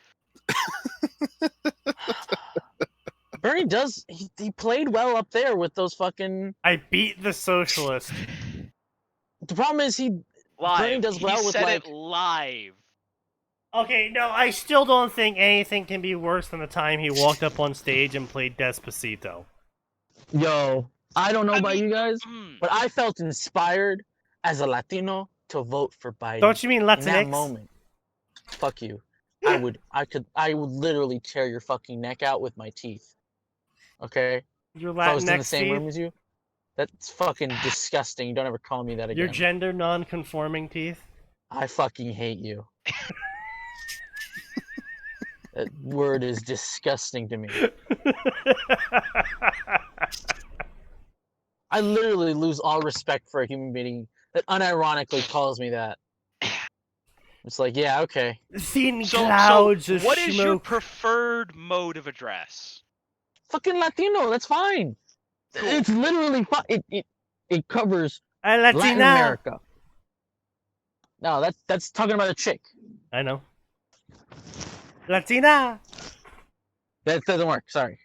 Bernie does. He played well up there with those fucking.
I beat the socialist.
The problem is he.
Live.
Bernie does well
he
with,
said
like-
it live.
Okay, no, I still don't think anything can be worse than the time he walked up on stage and played Despacito.
Yo, I don't know
I
about
mean-
you guys,
Mm.
but I felt inspired as a Latino to vote for Biden.
Don't you mean
in that
Latinx?
moment? Fuck you. I would literally tear your fucking neck out with my teeth. Okay?
Your
If I was in the
Latinx
same room
teeth?
as you, that's fucking disgusting. Don't ever call me that again.
Your gender non-conforming teeth?
I fucking hate you. That word is disgusting to me. I literally lose all respect for a human being that unironically calls me that. It's like, yeah, okay.
Thin
So
clouds of
what is your
smoke.
preferred mode of address?
Fucking Latino, that's fine.
Cool.
It's literally fine. It covers
A
Latin
Latina.
America. No, that's talking about a chick.
I know. Latina.
That doesn't work. Sorry.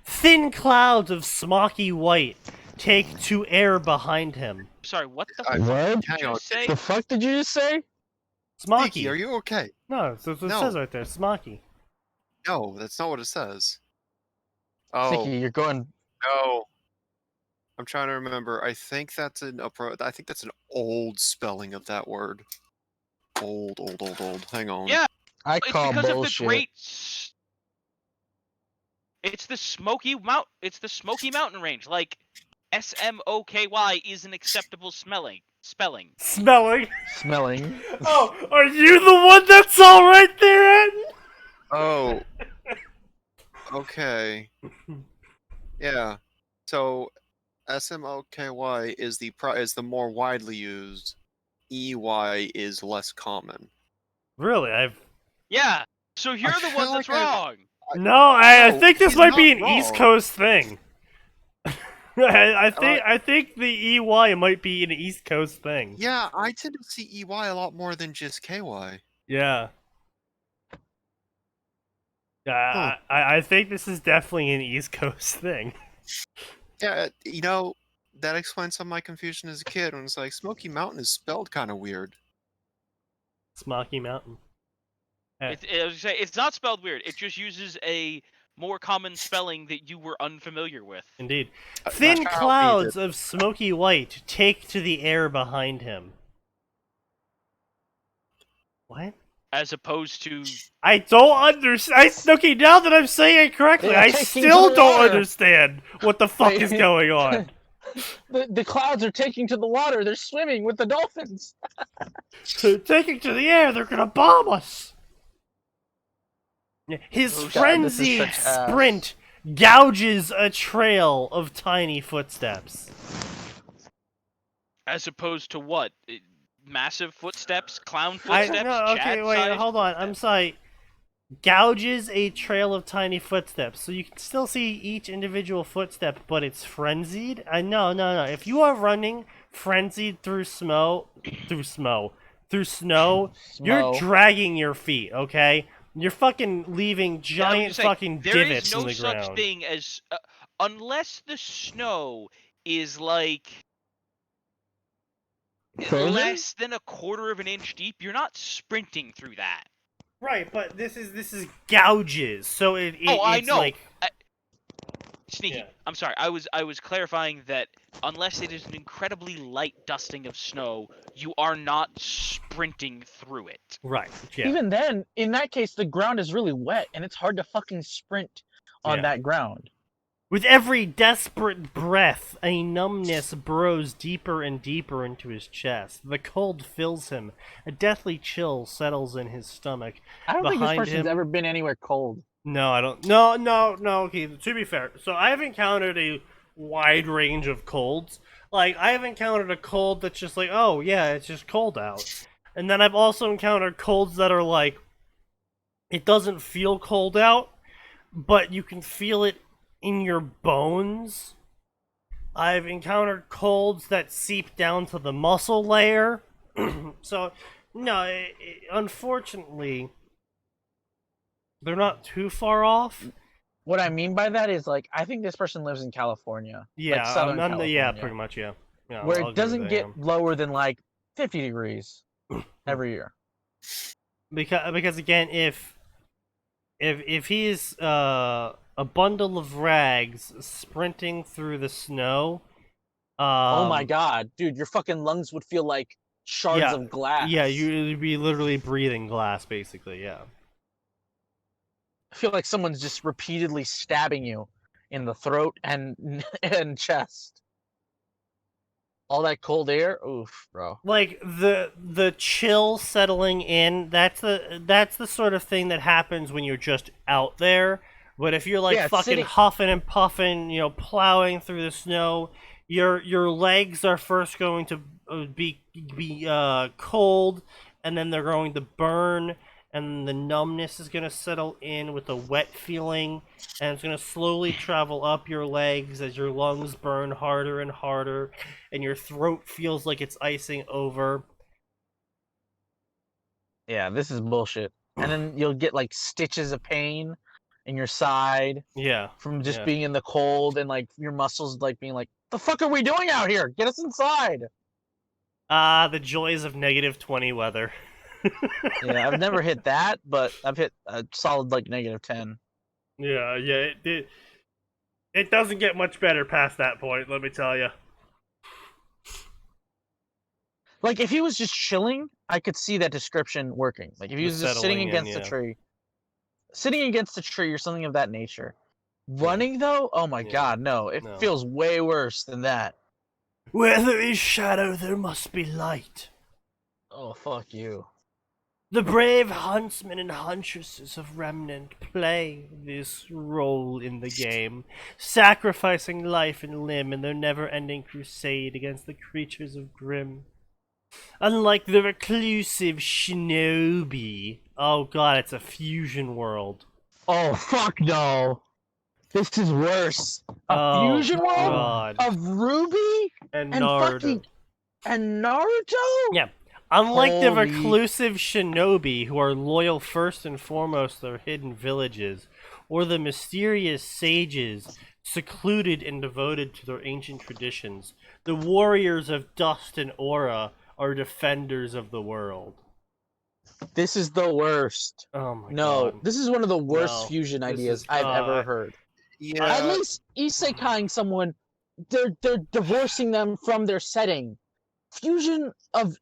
Thin clouds of smoky white take to air behind him.
Sorry, what the
I-
fuck
What?
did
Hang
you
on.
say?
The fuck did you just say?
Smoky.
Sneaky, are you okay?
No, that's what it
No.
says right there. Smoky.
No, that's not what it says. Oh,
Nikki, you're going.
no. I'm trying to remember. I think that's an old spelling of that word. Old. Hang on.
Yeah,
I
it's
call
because
bullshit.
of the great. It's the Smoky Mountain Range. Like SMOKY is an acceptable spelling.
Smelling.
Smelling.
Oh, are you the one that's all right there, Ed?
Oh. Okay. Yeah. So SMOKY is the more widely used. EY is less common.
Really?
Yeah. So you're the
feel
one that's
like I-
wrong.
No, I
No,
think this
he's
might be
not
an East
wrong.
Coast thing. I think the EY might be an East Coast thing.
Yeah, I tend to see EY a lot more than just KY.
Yeah. Yeah, I think this is definitely an East Coast thing.
Yeah, that explains some of my confusion as a kid when it's like Smoky Mountain is spelled kind of weird.
Smoky Mountain.
I was gonna say, it's not spelled weird. It just uses a more common spelling that you were unfamiliar with.
Indeed.
That's
Thin
how he
clouds
did.
of smoky white take to the air behind him. What?
As opposed to
I don't understand. Okay, now that I'm saying it correctly,
They're
I
taking to
still
the
don't
water.
understand what the fuck is going on.
The clouds are taking to the water. They're swimming with the dolphins.
Taking to the air, they're gonna bomb us. His
Oh, God,
frenzied
this is such ass.
sprint gouges a trail of tiny footsteps.
as opposed to what? Massive footsteps, clown
I
footsteps,
no, okay, wait,
Chad-sized
hold on. I'm sorry. Gouges a trail of tiny footsteps, so you can still see each individual footstep, but it's frenzied. No. If you are running frenzied through snow, you're
Smo.
dragging your feet. Okay, you're fucking leaving
Yeah, I was
giant
gonna say,
fucking
there
divots
is no
in the
such
ground.
thing as unless the snow is like less than a quarter of an inch deep, you're not sprinting through that.
Right, but this is gouges, so
I
it's
know.
like
Sneaky.
Yeah.
I'm sorry. I was clarifying that unless it is an incredibly light dusting of snow, you are not sprinting through it.
right. Yeah.
Even then, in that case, the ground is really wet, and it's hard to fucking sprint on
Yeah.
that ground.
With every desperate breath, a numbness burrows deeper and deeper into his chest. The cold fills him. A deathly chill settles in his stomach.
I don't think this
Behind
person's
him-
ever been anywhere cold.
No, I don't. No. Okay, to be fair, so I have encountered a wide range of colds. Like, I have encountered a cold that's just like, oh, yeah, it's just cold out. And then I've also encountered colds that are like, it doesn't feel cold out, but you can feel it in your bones. I've encountered colds that seep down to the muscle layer. So, no, unfortunately, they're not too far off.
What I mean by that is, like, I think this person lives in California.
Yeah,
like Southern California.
yeah, pretty much, yeah. Yeah,
Where
I'll
it
agree
doesn't
with
get
that,
lower than, like, 50 degrees every year.
because again, if he's a bundle of rags sprinting through the snow,
Oh my god, dude, your fucking lungs would feel like shards
yeah,
of glass.
yeah, you'd be literally breathing glass, basically, yeah.
I feel like someone's just repeatedly stabbing you in the throat and and chest. All that cold air, oof, bro.
Like the chill settling in, that's the sort of thing that happens when you're just out there. But if you're like
Yeah,
fucking
sitting-
huffing and puffing, plowing through the snow, your legs are first going to be cold, and then they're going to burn, and the numbness is going to settle in with a wet feeling, and it's going to slowly travel up your legs as your lungs burn harder and harder, and your throat feels like it's icing over.
Yeah, this is bullshit. And then you'll get like stitches of pain in your side
Yeah.
from just
Yeah.
being in the cold, and like your muscles like being like, the fuck are we doing out here? Get us inside.
The joys of -20 weather.
Yeah, I've never hit that, but I've hit a solid like -10.
Yeah, it doesn't get much better past that point, let me tell you.
Like if he was just chilling, I could see that description working. Like if he
The
was just sitting
settling in,
against a
yeah.
tree, sitting against a tree or something of that nature. Running though, oh my
Yeah.
god, no! It
No.
feels way worse than that.
Where there is shadow, there must be light.
Oh fuck you.
The brave huntsmen and huntresses of Remnant play this role in the game, sacrificing life and limb in their never-ending crusade against the creatures of Grimm. Unlike the reclusive shinobi. Oh god, it's a fusion world.
Oh fuck no! This is worse. A
Oh,
fusion world
God.
of Ruby
And
and
Naruto.
fucking and Naruto.
Yeah. Unlike the
Holy-
reclusive shinobi, who are loyal first and foremost to their hidden villages, or the mysterious sages secluded and devoted to their ancient traditions, the warriors of dust and aura are defenders of the world.
This is the worst.
Oh my
No,
god.
this is one of the worst
No,
fusion
this
ideas
is-
I've ever
I-
heard.
Yeah.
At least isekaiing someone, they're divorcing them from their setting. Fusion of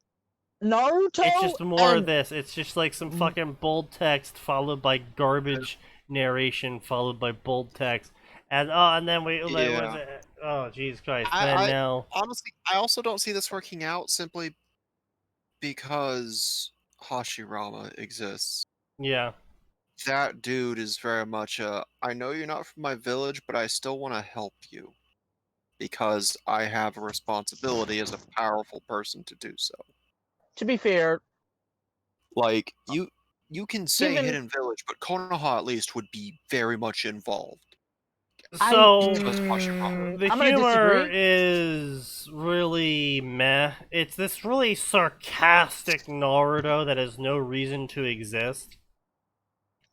Naruto.
It's just more of
and
this. It's just like some fucking bold text followed by garbage narration followed by bold text, and then we like, what is
Yeah.
it? Oh Jesus Christ!
I-
Then
I-
now,
Honestly, I also don't see this working out simply because Hashirama exists.
yeah,
That dude is very much a, I know you're not from my village, but I still want to help you. Because I have a responsibility as a powerful person to do so.
to be fair,
Like, you can say
Given-
Hidden Village, but Konoha at least would be very much involved.
so
Because
the
I'm gonna
humor
disagree.
is really meh. It's this really sarcastic Naruto that has no reason to exist.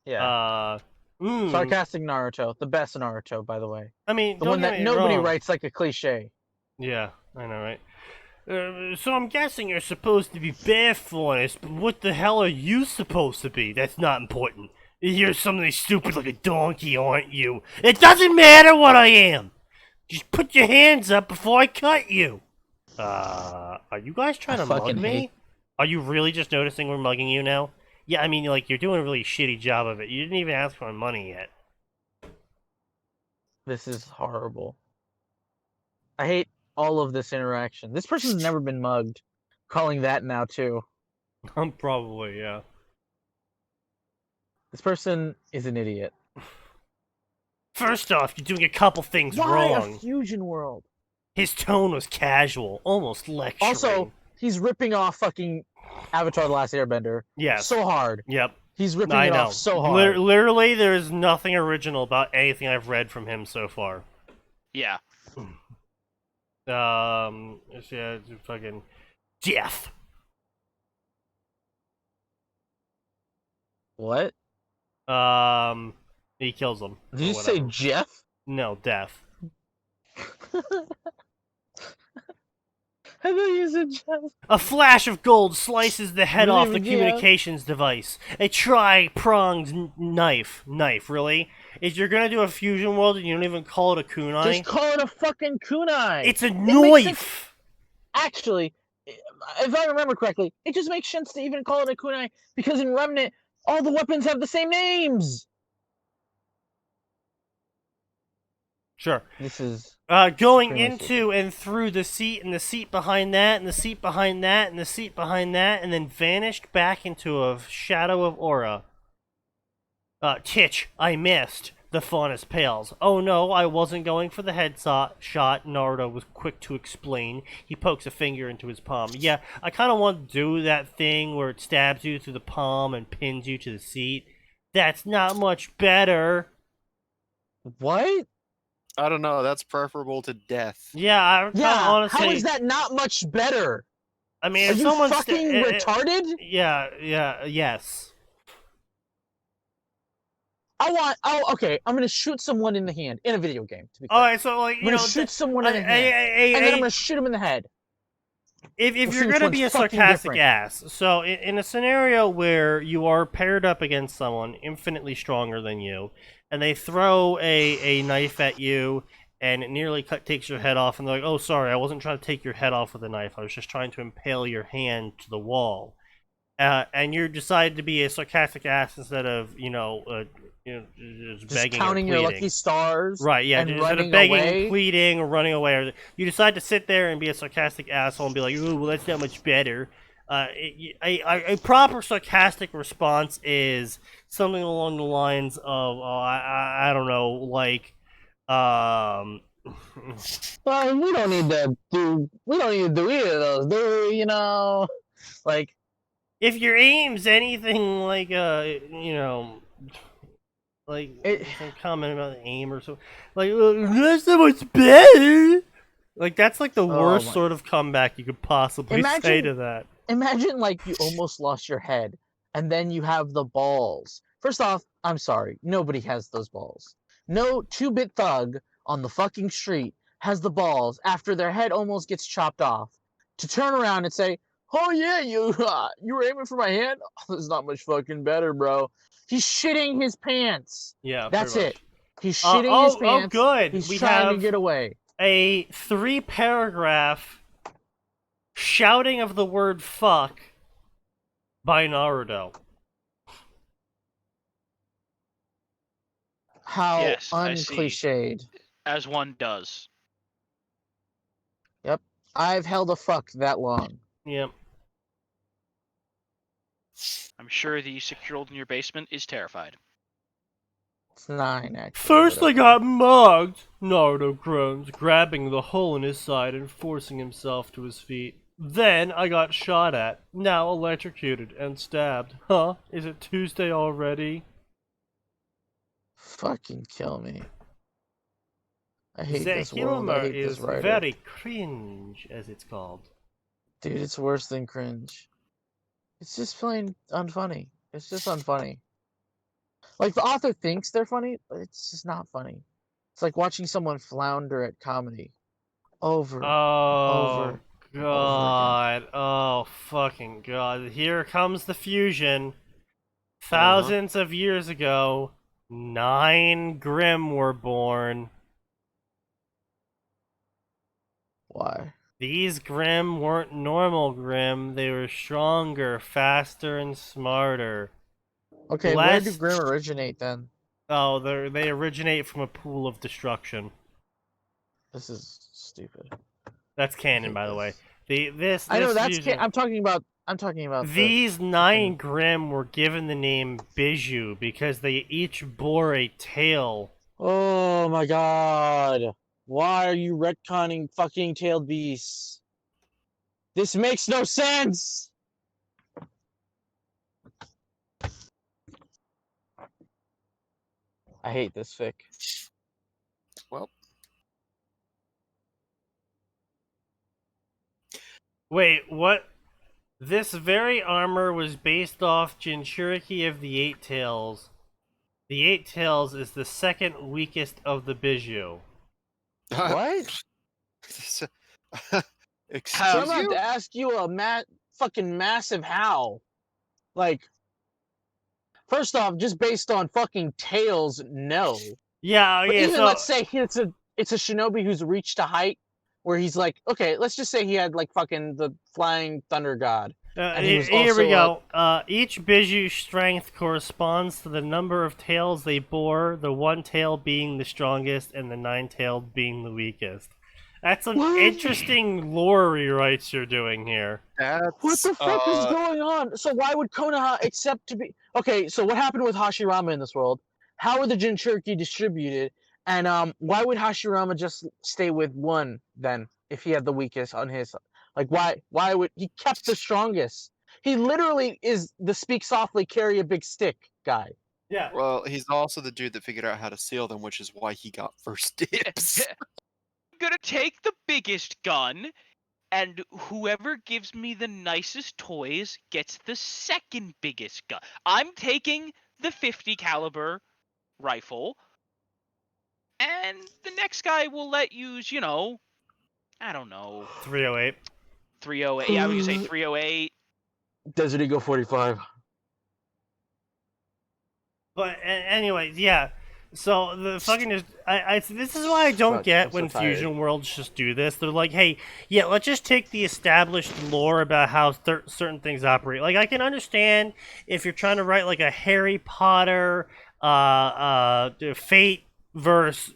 yeah. Sarcastic Naruto, the best Naruto, by the way.
I mean,
The
don't
one
get
that
me
nobody
wrong.
writes like a cliche.
Yeah, I know, right? So I'm guessing you're supposed to be barefoot, but what the hell are you supposed to be? That's not important. You're something stupid like a donkey, aren't you? It doesn't matter what I am! Just put your hands up before I cut you! Are you guys trying to mug
fucking
me?
hate-
Are you really just noticing we're mugging you now? Yeah, I mean, like, you're doing a really shitty job of it. You didn't even ask for my money yet.
This is horrible. I hate all of this interaction. This person's never been mugged. Calling that now too.
Probably, yeah.
This person is an idiot.
First off, you're doing a couple things
Why
wrong.
a fusion world?
His tone was casual, almost lecturing.
Also, he's ripping off fucking Avatar: The Last Airbender
yes.
so hard.
Yep.
He's ripping
I
it
know.
off so hard.
Literally, there is nothing original about anything I've read from him so far.
Yeah.
Yeah, it's fucking Jeff.
What?
He kills him.
Did
or
you say
whatever.
Jeff?
No, Death.
I thought you said Jeff.
A flash of gold slices the head off the
Really, yeah.
communications device. A tri-pronged knife. Knife, really? If you're gonna do a fusion world and you don't even call it a kunai,
Just call it a fucking kunai.
it's a
makes
knife!
Actually, if I remember correctly, it just makes sense to even call it a kunai because in Remnant, all the weapons have the same names.
Sure.
This is
Going
Pretty much
into and through the seat, and the seat behind that, and the seat behind that, and the seat behind that, and then vanished back into a shadow of aura. Titch, I missed. The faunus pales. Oh no, I wasn't going for the headshot. Naruto was quick to explain. He pokes a finger into his palm. Yeah, I kind of want to do that thing where it stabs you through the palm and pins you to the seat. That's not much better.
what?
I don't know, that's preferable to death.
Yeah, I kind of
Yeah.
honestly.
How is that not much better?
I mean,
Are
if
you
someone's
fucking retarded?
yes.
Okay. I'm gonna shoot someone in the hand in a video game. To be
All
clear.
right, so like
I'm
you
gonna
know,
shoot someone in the hand, and then I'm gonna shoot him in the head.
if
We'll see
you're
which
gonna
one's
be a
fucking
sarcastic
different.
ass, so in a scenario where you are paired up against someone infinitely stronger than you, and they throw a knife at you, and it nearly takes your head off, and they're like, "Oh, sorry, I wasn't trying to take your head off with a knife. I was just trying to impale your hand to the wall." And you decide to be a sarcastic ass instead of just
Just
begging
counting
or
your
pleading.
lucky stars.
Right, yeah,
and
instead of
running
begging,
away.
pleading, or running away, or you decide to sit there and be a sarcastic asshole and be like, "Ooh, well, that's not much better." A proper sarcastic response is something along the lines of, I don't know, like,
Well, we don't need to do either of those, do we? Like,
if your aim's anything like, like some comment about the aim or something, like, that's not much better. Like, that's like the worst
my-
sort of comeback you could possibly say
Imagine-
to that.
imagine like you almost lost your head, and then you have the balls. First off, I'm sorry, nobody has those balls. No 2-bit thug on the fucking street has the balls after their head almost gets chopped off to turn around and say, Oh yeah, you were aiming for my hand. Oh, this is not much fucking better, bro. He's shitting his pants.
Yeah,
That's
pretty
it.
much.
He's shitting his pants.
Good.
He's
We
trying to
have
get away.
a 3-paragraph shouting of the word fuck by Naruto.
How
Yes, I see.
uncliched.
As one does.
Yep. I've held a fuck that long.
Yep.
I'm sure the 6-year-old in your basement is terrified.
It's 9, actually.
First I
whatever.
got mugged, Naruto groans, grabbing the hole in his side and forcing himself to his feet. Then I got shot at, now electrocuted and stabbed. Huh? Is it Tuesday already?
Fucking kill me. I hate
The
this world. I
humor
hate this
is
writer.
very cringe, as it's called.
Dude, it's worse than cringe. It's just plain unfunny. It's just unfunny. Like, the author thinks they're funny, but it's just not funny. It's like watching someone flounder at comedy. Over and
Oh,
over.
God. Oh, fucking God. Here comes the fusion.
Uh-huh.
Thousands of years ago, 9 Grimm were born.
Why?
These Grimm weren't normal Grimm. They were stronger, faster, and smarter.
Okay, where do
Less-
Grimm originate then?
Oh, they originate from a pool of destruction.
This is stupid.
That's
I
canon,
hate
by the way.
this. I know that's.
fusion-
I'm talking about.
These 9 Grimm were given the name Bijou because they each bore a tail.
Oh my god! Why are you retconning fucking tailed beasts? This makes no sense. I hate this fic.
Well,
Wait, what? This very armor was based off Jinchuriki of the 8 Tails. The 8 Tails is the second weakest of the Bijou.
What? So I'm
excuse
about
you?
to ask you a fucking massive how. Like, first off, just based on fucking tails, no.
Yeah,
But
yeah,
even
so...
let's say it's a shinobi who's reached a height where he's like, okay, let's just say he had like fucking the flying thunder god. And he was
here we
also
go. Each Bijou strength corresponds to the number of tails they bore, the 1 tail being the strongest and the 9-tailed being the weakest. That's some
What?
interesting lore rewrites you're doing here.
That's,
What the fuck is going on? So why would Konoha accept to be... Okay, so what happened with Hashirama in this world? How are the Jinchuriki distributed? And why would Hashirama just stay with 1 then, if he had the weakest on his... Like, why would... He kept the strongest. He literally is the speak softly, carry a big stick guy.
Yeah.
Well, he's also the dude that figured out how to seal them, which is why he got first dibs.
I'm gonna take the biggest gun, and whoever gives me the nicest toys gets the second biggest gun. I'm taking the 50 caliber rifle, and the next guy will let use, you know, I don't know,
308.
308. Yeah, I was gonna say 308.
Desert Eagle 45.
But anyway, yeah. So the fucking this is why I don't
Fuck,
get
I'm so
when
tired.
fusion worlds just do this. They're like, hey, yeah, let's just take the established lore about how certain things operate. Like, I can understand if you're trying to write like a Harry Potter, Fate verse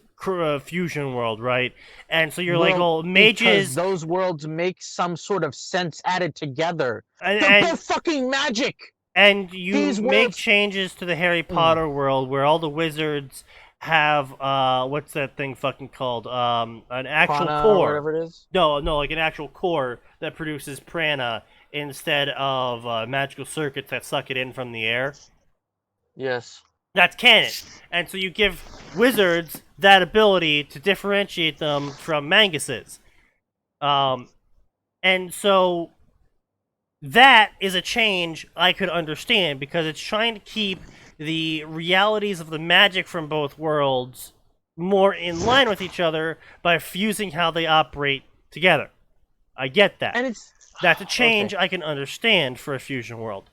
fusion world, right? And so you're like, oh,
Because
mages,
those worlds make some sort of sense added together. They're
and
both fucking magic.
and you
These
make
worlds-
changes to the Harry Potter world where all the wizards have what's that thing fucking called? An actual
Prana or
core.
whatever it is.
No, like an actual core that produces prana instead of magical circuits that suck it in from the air.
Yes.
That's canon. And so you give wizards that ability to differentiate them from manguses. And so that is a change I could understand because it's trying to keep the realities of the magic from both worlds more in line with each other by fusing how they operate together. I get that.
And it's
That's a change
okay.
I can understand for a fusion world.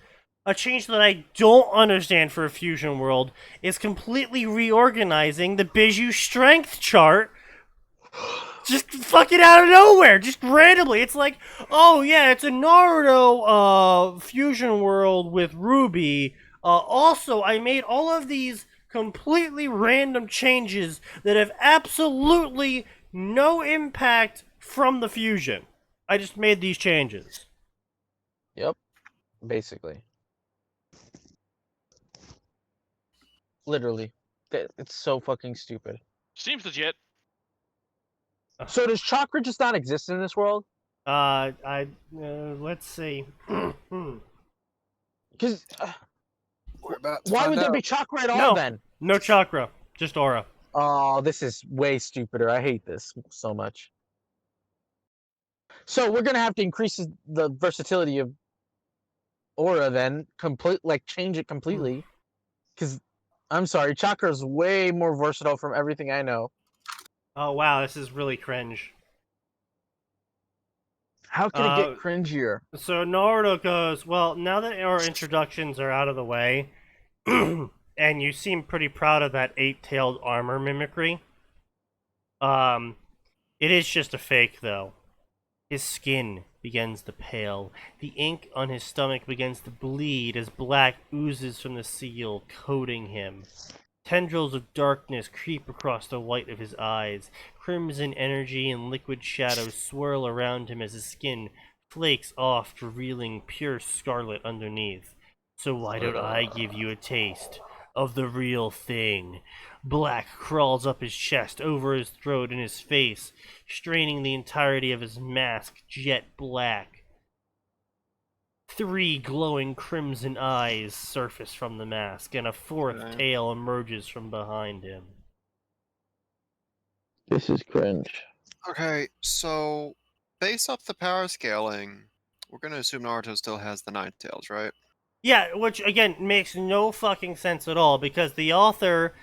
A change that I don't understand for a fusion world is completely reorganizing the Bijou strength chart just fucking out of nowhere, just randomly. It's like, oh yeah, it's a Naruto fusion world with Ruby. Also, I made all of these completely random changes that have absolutely no impact from the fusion. I just made these changes.
Yep, basically. Literally. It's so fucking stupid.
Seems legit.
So does chakra just not exist in this world?
Let's see.
Because
We're about to
why
find
would there
out.
be chakra at all
No.
then?
No chakra, just aura.
Oh, this is way stupider. I hate this so much. So we're gonna have to increase the versatility of aura then, change it completely. Because I'm sorry, chakra is way more versatile from everything I know.
Oh wow, this is really cringe.
How can it get cringier?
So Naruto goes, well, now that our introductions are out of the way, and you seem pretty proud of that 8-tailed armor mimicry, it is just a fake, though. His skin begins to pale. The ink on his stomach begins to bleed as black oozes from the seal, coating him. Tendrils of darkness creep across the white of his eyes. Crimson energy and liquid shadows swirl around him as his skin flakes off, revealing pure scarlet underneath. So why don't I give you a taste of the real thing? Black crawls up his chest, over his throat, and his face, straining the entirety of his mask jet black. 3 glowing crimson eyes surface from the mask, and a 4th tail emerges from behind him.
This is cringe.
Okay, so based off the power scaling, we're gonna assume Naruto still has the 9 tails, right?
Yeah, which again makes no fucking sense at all, because the author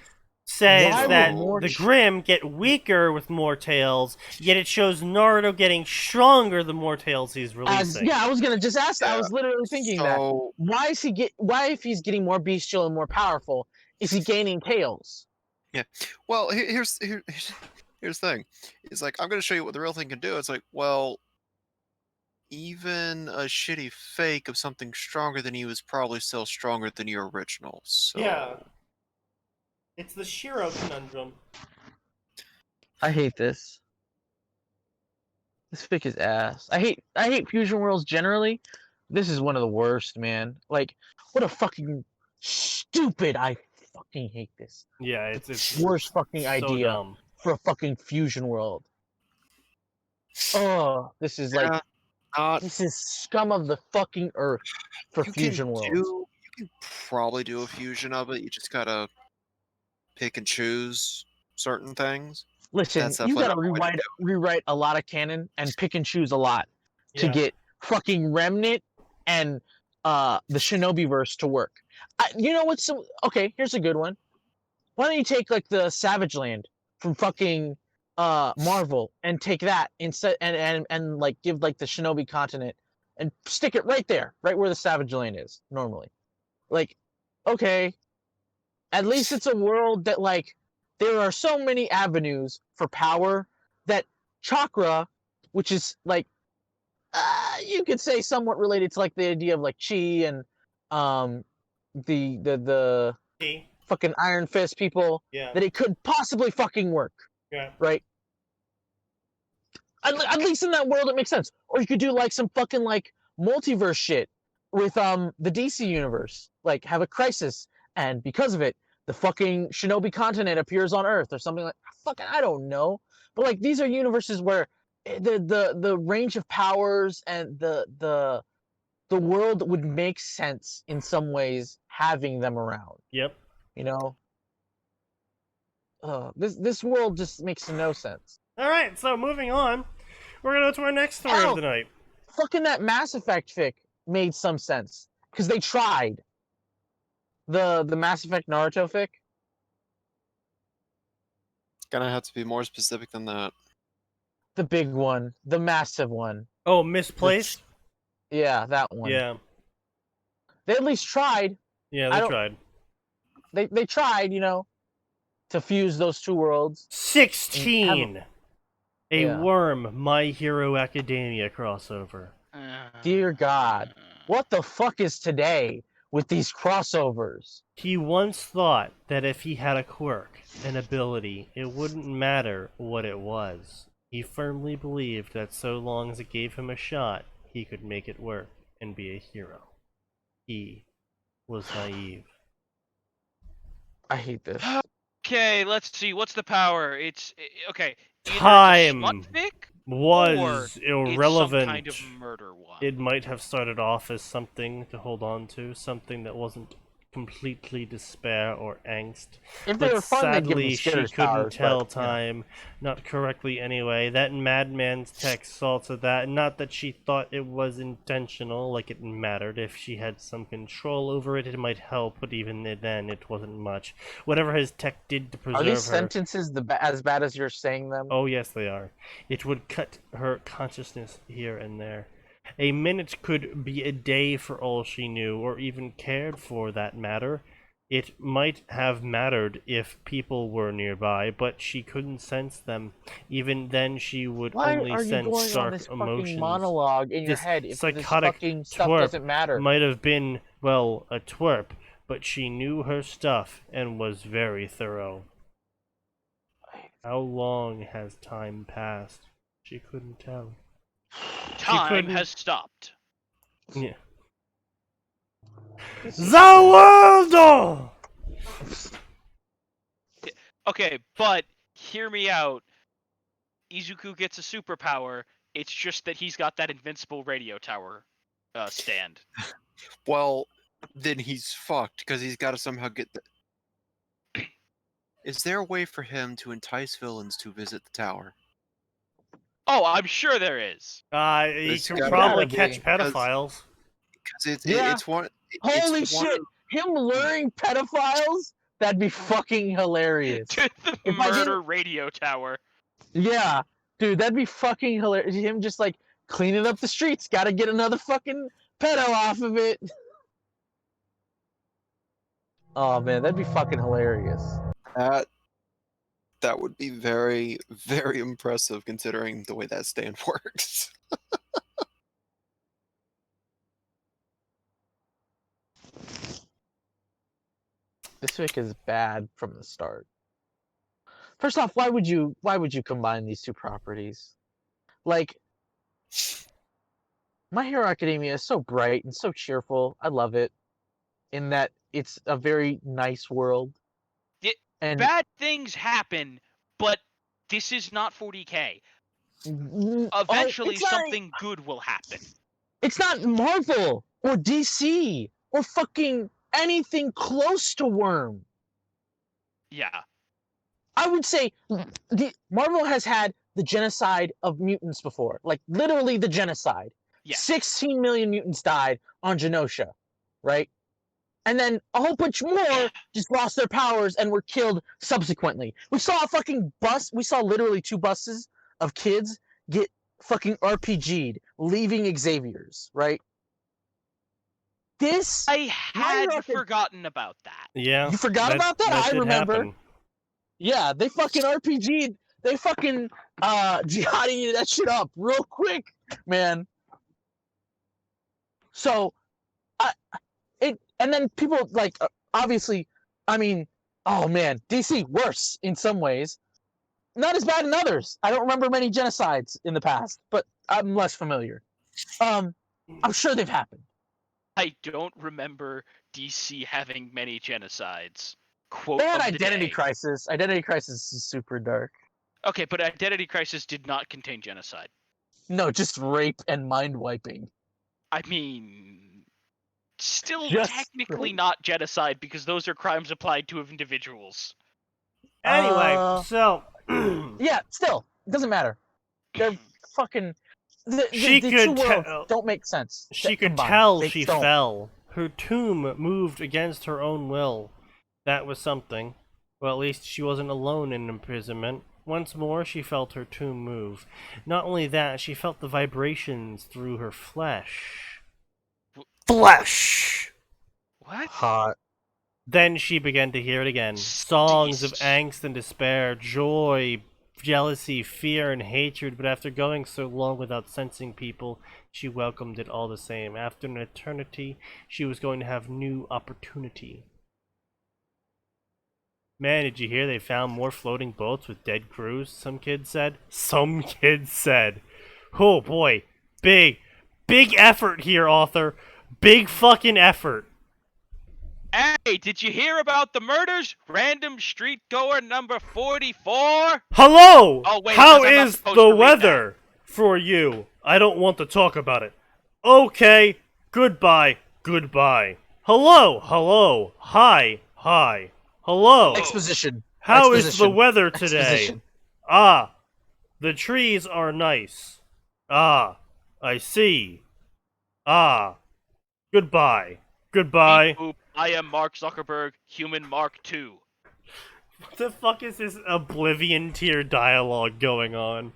says
Why would
that
more
the Grimm get weaker with more tails, yet it shows Naruto getting stronger the more tails he's releasing.
I was gonna just ask that. I
Yeah,
was literally thinking that.
So
Why if he's getting more bestial and more powerful, is he gaining tails?
well, here's the thing. It's like I'm gonna show you what the real thing can do. It's like, well, even a shitty fake of something stronger than you is probably still stronger than your original. So
Yeah. It's the Shiro conundrum.
I hate this. This fic is ass. I hate fusion worlds generally. This is one of the worst, man. Like, what a fucking stupid. I fucking hate this.
Yeah, it's
Worst fucking
so
idea
dumb.
for a fucking fusion world. Oh, this is like this is scum of the fucking earth for fusion worlds.
You can probably do a fusion of it. You just gotta pick and choose certain things.
Listen,
That's
you
definitely
gotta
not the way to
rewrite a lot of canon and pick and choose a lot to
Yeah.
get fucking Remnant and the Shinobi verse to work. You know what's okay? Here's a good one. Why don't you take like the Savage Land from fucking Marvel and take that instead and like give like the Shinobi continent and stick it right there, right where the Savage Land is normally. Like, okay, at least it's a world that like there are so many avenues for power that chakra, which is like you could say somewhat related to like the idea of like chi and the
See?
fucking Iron Fist people,
Yeah.
that it could possibly fucking work,
Yeah.
right? At least in that world it makes sense. Or you could do like some fucking like multiverse shit with the DC universe, like have a crisis, and because of it, the fucking Shinobi continent appears on Earth or something like fucking I don't know. But like these are universes where the range of powers and the world would make sense in some ways having them around.
Yep.
You know, this world just makes no sense.
All right, so moving on, we're gonna go to our next story of the night.
Fucking that Mass Effect fic made some sense because they tried the Mass Effect Naruto fic.
Gonna have to be more specific than that.
The big one, the massive one.
Oh, Misplaced?
Yeah, that one.
Yeah.
They at least tried.
Yeah,
I
they
don't-
tried.
They tried, to fuse those two worlds.
16! A
Yeah.
Worm My Hero Academia crossover.
Dear God, what the fuck is today with these crossovers?
He once thought that if he had a quirk, an ability, it wouldn't matter what it was. He firmly believed that so long as it gave him a shot, he could make it work and be a hero. He was naive.
I hate this.
Okay, let's see. What's the power? Okay. Either
Time
it's a smut fic,
was
it's
irrelevant.
some kind of murder one.
It might have started off as something to hold on to, something that wasn't completely despair or angst.
If they
But
were fun, they'd give
sadly,
them
she
Skitter's
couldn't
powers,
tell
but,
time, not correctly anyway. That madman's text saw to that. Not that she thought it was intentional, like it mattered. If she had some control over it, it might help, but even then, it wasn't much. Whatever his tech did to preserve
Are these
her...
sentences as bad as you're saying them?
Oh, yes, they are. It would cut her consciousness here and there. A minute could be a day for all she knew, or even cared for that matter. It might have mattered if people were nearby, but she couldn't sense them. Even then, she would
Why
only
are you
sense
going on
dark
this fucking
emotions.
monologue in your
This
head if this
psychotic
fucking stuff
twerp
doesn't matter?
Might have been, well, a twerp, but she knew her stuff and was very thorough. How long has time passed? She couldn't tell.
Time
couldn't-
has stopped.
Yeah. The world!
Okay, but hear me out. Izuku gets a superpower. It's just that he's got that invincible radio tower stand.
Well, then he's fucked because he's got to somehow get the. Is there a way for him to entice villains to visit the tower?
Oh, I'm sure there is.
He
There's
can
gotta
probably
be,
catch
because-
pedophiles.
Because
Yeah.
it's one.
Holy
it's one
shit! Him luring pedophiles? That'd be fucking hilarious.
To the
If I
murder
didn't-
radio tower.
Yeah, dude, that'd be fucking hilarious. Him just like cleaning up the streets. Gotta get another fucking pedo off of it. Oh man, that'd be fucking hilarious.
That would be very, very impressive considering the way that stand works.
This fic is bad from the start. First off, why would you combine these two properties? Like, My Hero Academia is so bright and so cheerful. I love it. In that it's a very nice world. And
Bad things happen, but this is not 40K. Eventually,
it's not-
something good will happen.
It's not Marvel or DC or fucking anything close to Worm.
Yeah.
I would say Marvel has had the genocide of mutants before, like literally the genocide.
Yeah.
16 million mutants died on Genosha, right? And then a whole bunch more just lost their powers and were killed subsequently. We saw a fucking bus. We saw literally 2 buses of kids get fucking RPG'd, leaving Xavier's, right? This
I had
Hero-
forgotten about that.
Yeah.
You forgot about that? I
did
remember.
happen.
Yeah, they fucking RPG'd. They fucking jihadi that shit up real quick, man. So, and then people like obviously, I mean, oh man, DC worse in some ways, not as bad in others. I don't remember many genocides in the past, but I'm less familiar. I'm sure they've happened.
I don't remember DC having many genocides. Quote
They had
of the
Identity
day.
Crisis. Identity Crisis is super dark.
Okay, but Identity Crisis did not contain genocide.
No, just rape and mind wiping.
I mean, still
Just
technically
rape.
not genocide because those are crimes applied to individuals.
Anyway, so
Yeah, still doesn't matter. They're fucking. The
She
two
could
worlds
tell-
don't make sense.
she could
combined.
tell
They
she
don't.
fell. Her tomb moved against her own will. That was something. Well, at least she wasn't alone in imprisonment. Once more, she felt her tomb move. Not only that, she felt the vibrations through her flesh. Flesh!
What?
Hot.
Then she began to hear it again. Songs of angst and despair, joy, jealousy, fear, and hatred. But after going so long without sensing people, she welcomed it all the same. After an eternity, she was going to have new opportunity. Man, did you hear they found more floating boats with dead crews? Some kids said. Some kids said. Oh boy. Big effort here, author. Big fucking effort.
Hey, did you hear about the murders? Random street goer number 44?
Hello!
Oh, wait,
How
because I'm not
is
supposed
the
to read
weather for you? I don't want to talk about it. Okay. Goodbye. Goodbye. Hello. Hello. Hi. Hi. Hello.
Exposition.
How is the
Exposition.
weather today?
Exposition.
Ah, the trees are nice. Ah, I see. Ah, goodbye. Goodbye.
Beep boop, I am Mark Zuckerberg, human Mark II.
What the fuck is this Oblivion tier dialogue going on?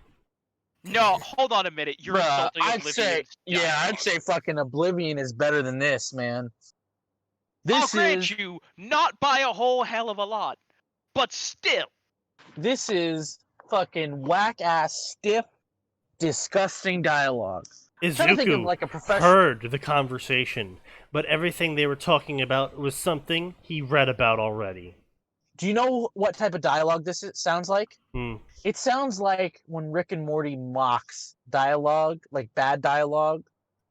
No, hold on a minute. You're
Bruh,
insulting
I'd
Oblivion's
say, yeah, I'd
dialogue.
say fucking Oblivion is better than this, man.
I'll
This
grant
is
you, not by a whole hell of a lot, but still.
fucking whack ass, stiff, disgusting dialogue. I'm trying to think of
Izuku
like a professional.
heard the conversation, but everything they were talking about was something he read about already.
Do you know what type of dialogue sounds like?
Hmm.
It sounds like when Rick and Morty mocks dialogue, like bad dialogue,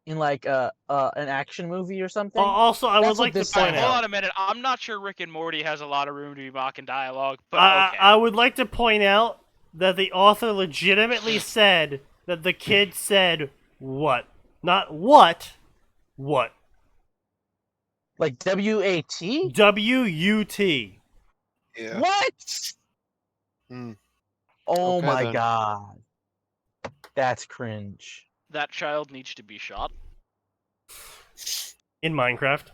in like an action movie or something.
Also, I would
That's what
like to
this
point
sounds
Hold
out.
on a minute. I'm not sure Rick and Morty has a lot of room to be mocking dialogue, but okay.
I would like to point out that the author legitimately said that the kid said what? Not what. What?
Like WAT?
W-U-T.
Yeah.
What?
Hmm.
Oh
Okay,
my
then.
god. That's cringe.
That child needs to be shot.
In Minecraft.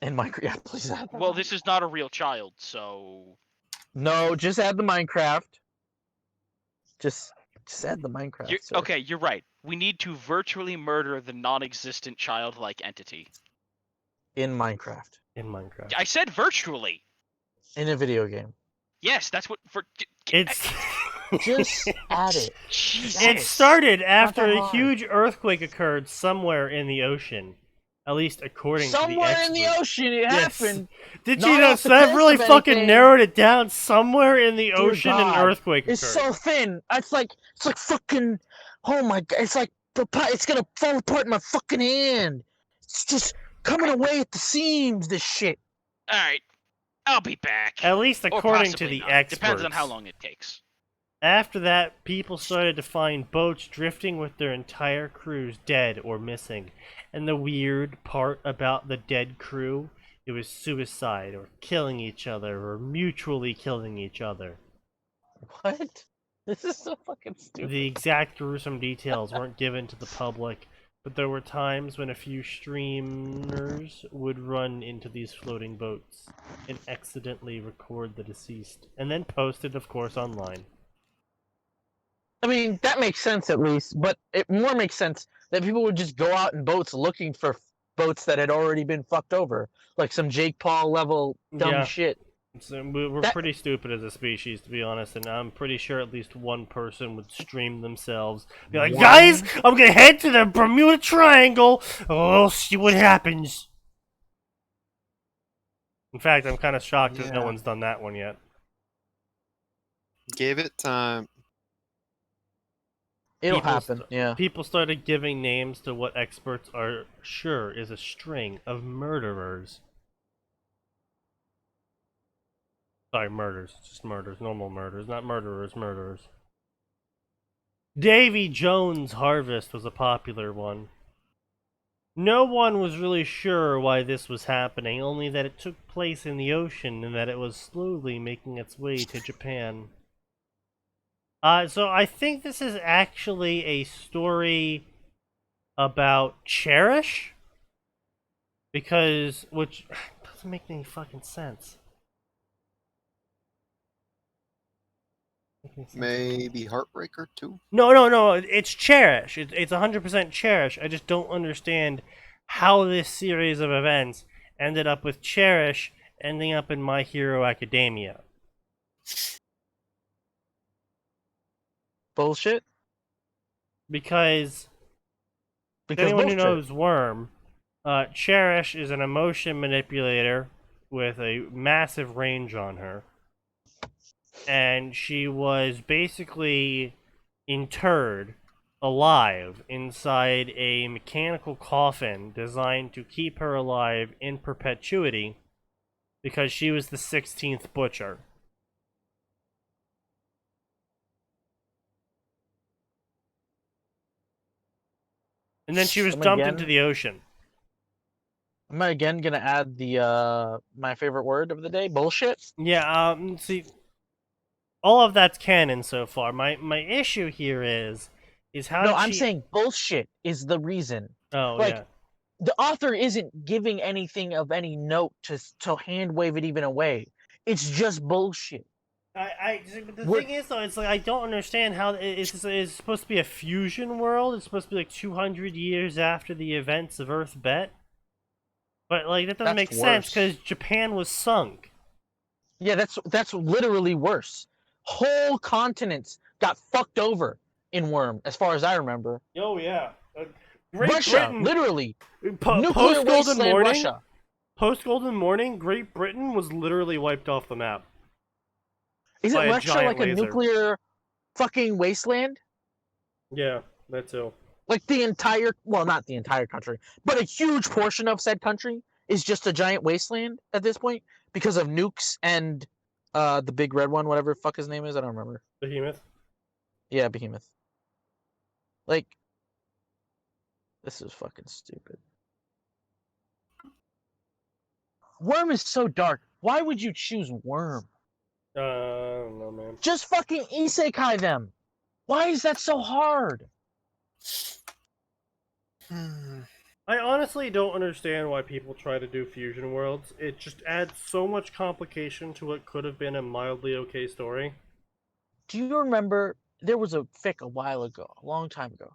And Minecraft, yeah, please add the
Well, this is not a real child, so...
No, just add the Minecraft. Just add the Minecraft, sir.
Okay, you're right. We need to virtually murder the non-existent childlike entity.
In Minecraft.
In Minecraft.
I said virtually.
In a video game.
Yes, that's what...
It's...
Just add it.
Jesus.
It started after
that
a
hard.
huge earthquake occurred somewhere in the ocean. At least according to the
Somewhere
experts.
in the ocean it
Yes.
happened.
Did
Not
you know
off the
that
coast
really
of
fucking
anything.
narrowed it down? Somewhere in the
Dear
ocean an
God,
earthquake
It's
occurred.
so thin. It's like fucking. Oh my god! It's like it's gonna fall apart in my fucking hand. It's just coming away at the seams. This shit.
Alright. I'll be back.
At least
Or
according to
possibly
the
not.
experts.
Depends on how long it takes.
After that, people started to find boats drifting with their entire crews dead or missing. And the weird part about the dead crew, it was suicide or killing each other or mutually killing each other.
What? This is so fucking stupid.
The exact gruesome details weren't given to the public, but there were times when a few streamers would run into these floating boats and accidentally record the deceased, and then post it, of course, online.
I mean, that makes sense at least, but it more makes sense that people would just go out in boats looking for boats that had already been fucked over, like some Jake Paul level dumb
Yeah.
shit.
So we're
That-
pretty stupid as a species, to be honest, and I'm pretty sure at least one person would stream themselves. Be like,
One?
guys, I'm gonna head to the Bermuda Triangle. Oh, see what happens. In fact, I'm kind of shocked that no
Yeah.
one's done that one yet.
Give it time.
It'll
People
happen. Yeah.
People started giving names to what experts are sure is a string of murderers. Sorry, murders. Just murders. Normal murders. Not murderers, murderers. Davy Jones' Harvest was a popular one. No one was really sure why this was happening, only that it took place in the ocean and that it was slowly making its way to Japan. So I think this is actually a story about Cherish? Because, which doesn't make any fucking sense.
Maybe Heartbreaker too.
No. It's Cherish. It's 100% Cherish. I just don't understand how this series of events ended up with Cherish ending up in My Hero Academia.
Bullshit.
Because
Because
anyone who
bullshit.
knows Worm, Cherish is an emotion manipulator with a massive range on her. And she was basically interred alive inside a mechanical coffin designed to keep her alive in perpetuity because she was the 16th Butcher. And then she was
I'm
dumped
again-
into the ocean.
I'm again gonna add the my favorite word of the day, bullshit.
Yeah, see, all of that's canon so far. My issue here is how
No,
did
I'm
she...
saying bullshit is the reason.
Oh,
like,
yeah.
The author isn't giving anything of any note to hand wave it even away. It's just bullshit.
But the
What-
thing is, though, it's like I don't understand how it's supposed to be a fusion world. It's supposed to be like 200 years after the events of Earth Bet. But like that doesn't
That's
make sense
worse.
because Japan was sunk.
Yeah, that's literally worse. Whole continents got fucked over in Worm, as far as I remember.
Oh yeah, Great
Russia,
Britain.
literally.
Nuclear
Nuclear
Golden
wasteland
Morning.
Russia.
Post Golden Morning, Great Britain was literally wiped off the map.
Isn't
by a
Russia
giant
like a
laser.
nuclear fucking wasteland?
Yeah, that too.
Like the entire, well, not the entire country, but a huge portion of said country is just a giant wasteland at this point because of nukes and the big red one, whatever the fuck his name is, I don't remember.
Behemoth.
Yeah, Behemoth. Like, this is fucking stupid. Worm is so dark. Why would you choose Worm?
I don't know, man.
Just fucking isekai them. Why is that so hard?
I honestly don't understand why people try to do fusion worlds. It just adds so much complication to what could have been a mildly okay story.
Do you remember there was a fic a while ago, a long time ago?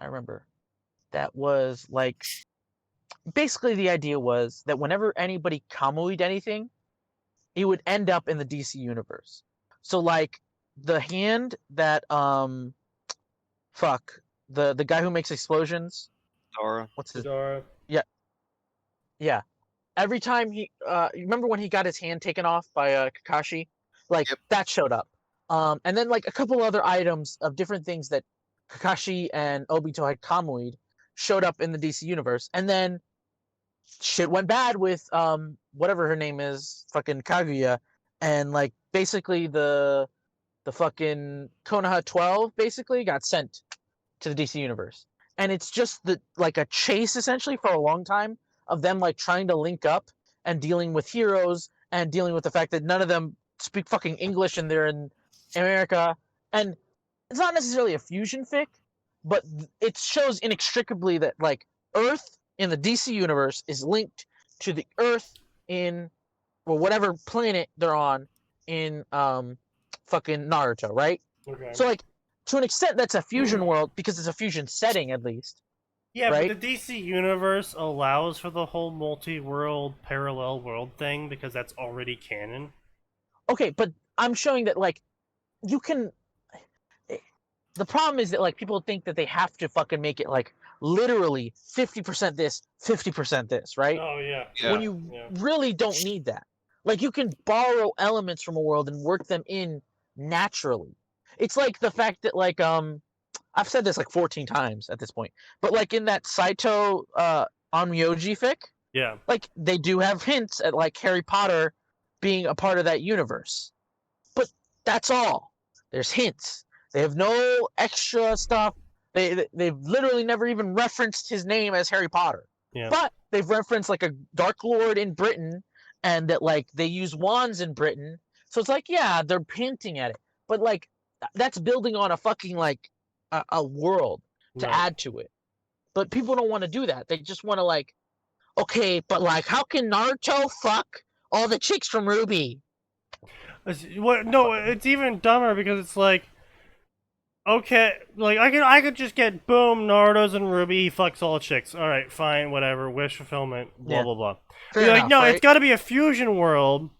I remember that was like basically the idea was that whenever anybody kamui'd anything, it would end up in the DC universe. So like the hand that fuck the guy who makes explosions.
Dara.
What's his?
Gadara.
Yeah. Every time he you remember when he got his hand taken off by Kakashi? Like
Yep.
that showed up. And then like a couple other items of different things that Kakashi and Obito had kamui'd showed up in the DC universe. And then shit went bad with whatever her name is, fucking Kaguya, and like basically the fucking Konoha 12 basically got sent to the DC universe. And it's just like a chase essentially for a long time of them like trying to link up and dealing with heroes and dealing with the fact that none of them speak fucking English and they're in America. And it's not necessarily a fusion fic, but it shows inextricably that like Earth in the DC universe is linked to the Earth in or whatever planet they're on in fucking Naruto, right?
Okay.
So like to an extent that's a fusion world because it's a fusion setting at least.
Yeah,
right?
but the DC universe allows for the whole multi-world, parallel world thing because that's already canon.
Okay, but I'm showing that like you can. The problem is that like people think that they have to fucking make it like literally 50% this, 50% this, right?
Oh yeah.
Yeah.
When you
Yeah.
really don't need that. Like you can borrow elements from a world and work them in naturally. It's like the fact that like I've said this like 14 times at this point, but like in that Saito Onmyoji fic,
Yeah.
like they do have hints at like Harry Potter being a part of that universe. But that's all. There's hints. They have no extra stuff. They've literally never even referenced his name as Harry Potter.
Yeah.
But they've referenced like a Dark Lord in Britain and that like they use wands in Britain. So it's like, yeah, they're hinting at it. But like that's building on a fucking like a world to
Right.
add to it. But people don't want to do that. They just want to like, okay, but like how can Naruto fuck all the chicks from Ruby?
What? No, it's even dumber because it's like, okay, like I could just get boom, Naruto's and Ruby, he fucks all chicks. All right, fine, whatever, wish fulfillment, blah
Yeah.
blah blah.
Fair
You're like,
enough,
no,
right?
it's got to be a fusion world,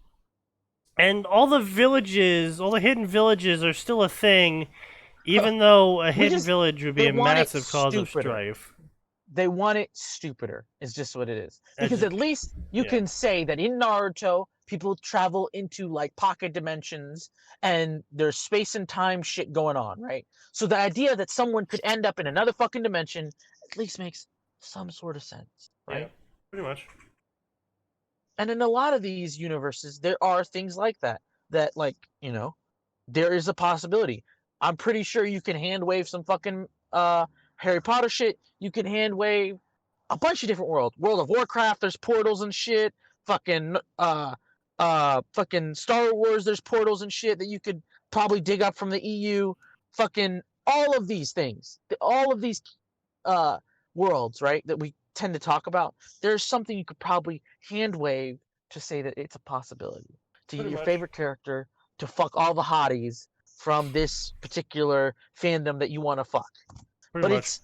and all the villages, all the hidden villages are still a thing, even though a hidden village would be
they
a
want it
massive cause of
stupider.
strife.
They want it stupider, is just what it is.
That's
Because
just-
at least you
yeah.
can say that in Naruto, people travel into like pocket dimensions and there's space and time shit going on, right? So the idea that someone could end up in another fucking dimension at least makes some sort of sense,
Yeah,
right?
pretty much.
And in a lot of these universes, there are things like that, that like, you know, there is a possibility. I'm pretty sure you can hand wave some fucking Harry Potter shit. You can hand wave a bunch of different worlds. World of Warcraft, there's portals and shit. Fucking fucking Star Wars, there's portals and shit that you could probably dig up from the EU. Fucking all of these things, all of these uh worlds, right, that we tend to talk about. There's something you could probably hand wave to say that it's a possibility to get
Pretty
your
much.
favorite character to fuck all the hotties from this particular fandom that you want to fuck.
Pretty
But
much.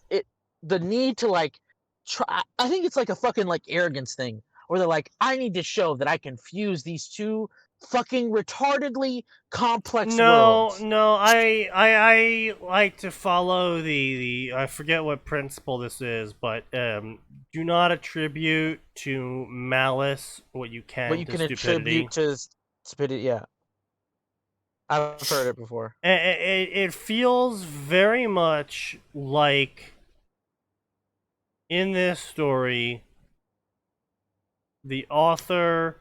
the need to like try. I think it's like a fucking like arrogance thing where they're like, I need to show that I can fuse these two fucking retardedly complex
No,
worlds.
no, I like to follow the I forget what principle this is, but do not attribute to malice what you can
What you
to
can
stupidity.
attribute to stupidity. Yeah, I've heard it before.
It feels very much like in this story, the author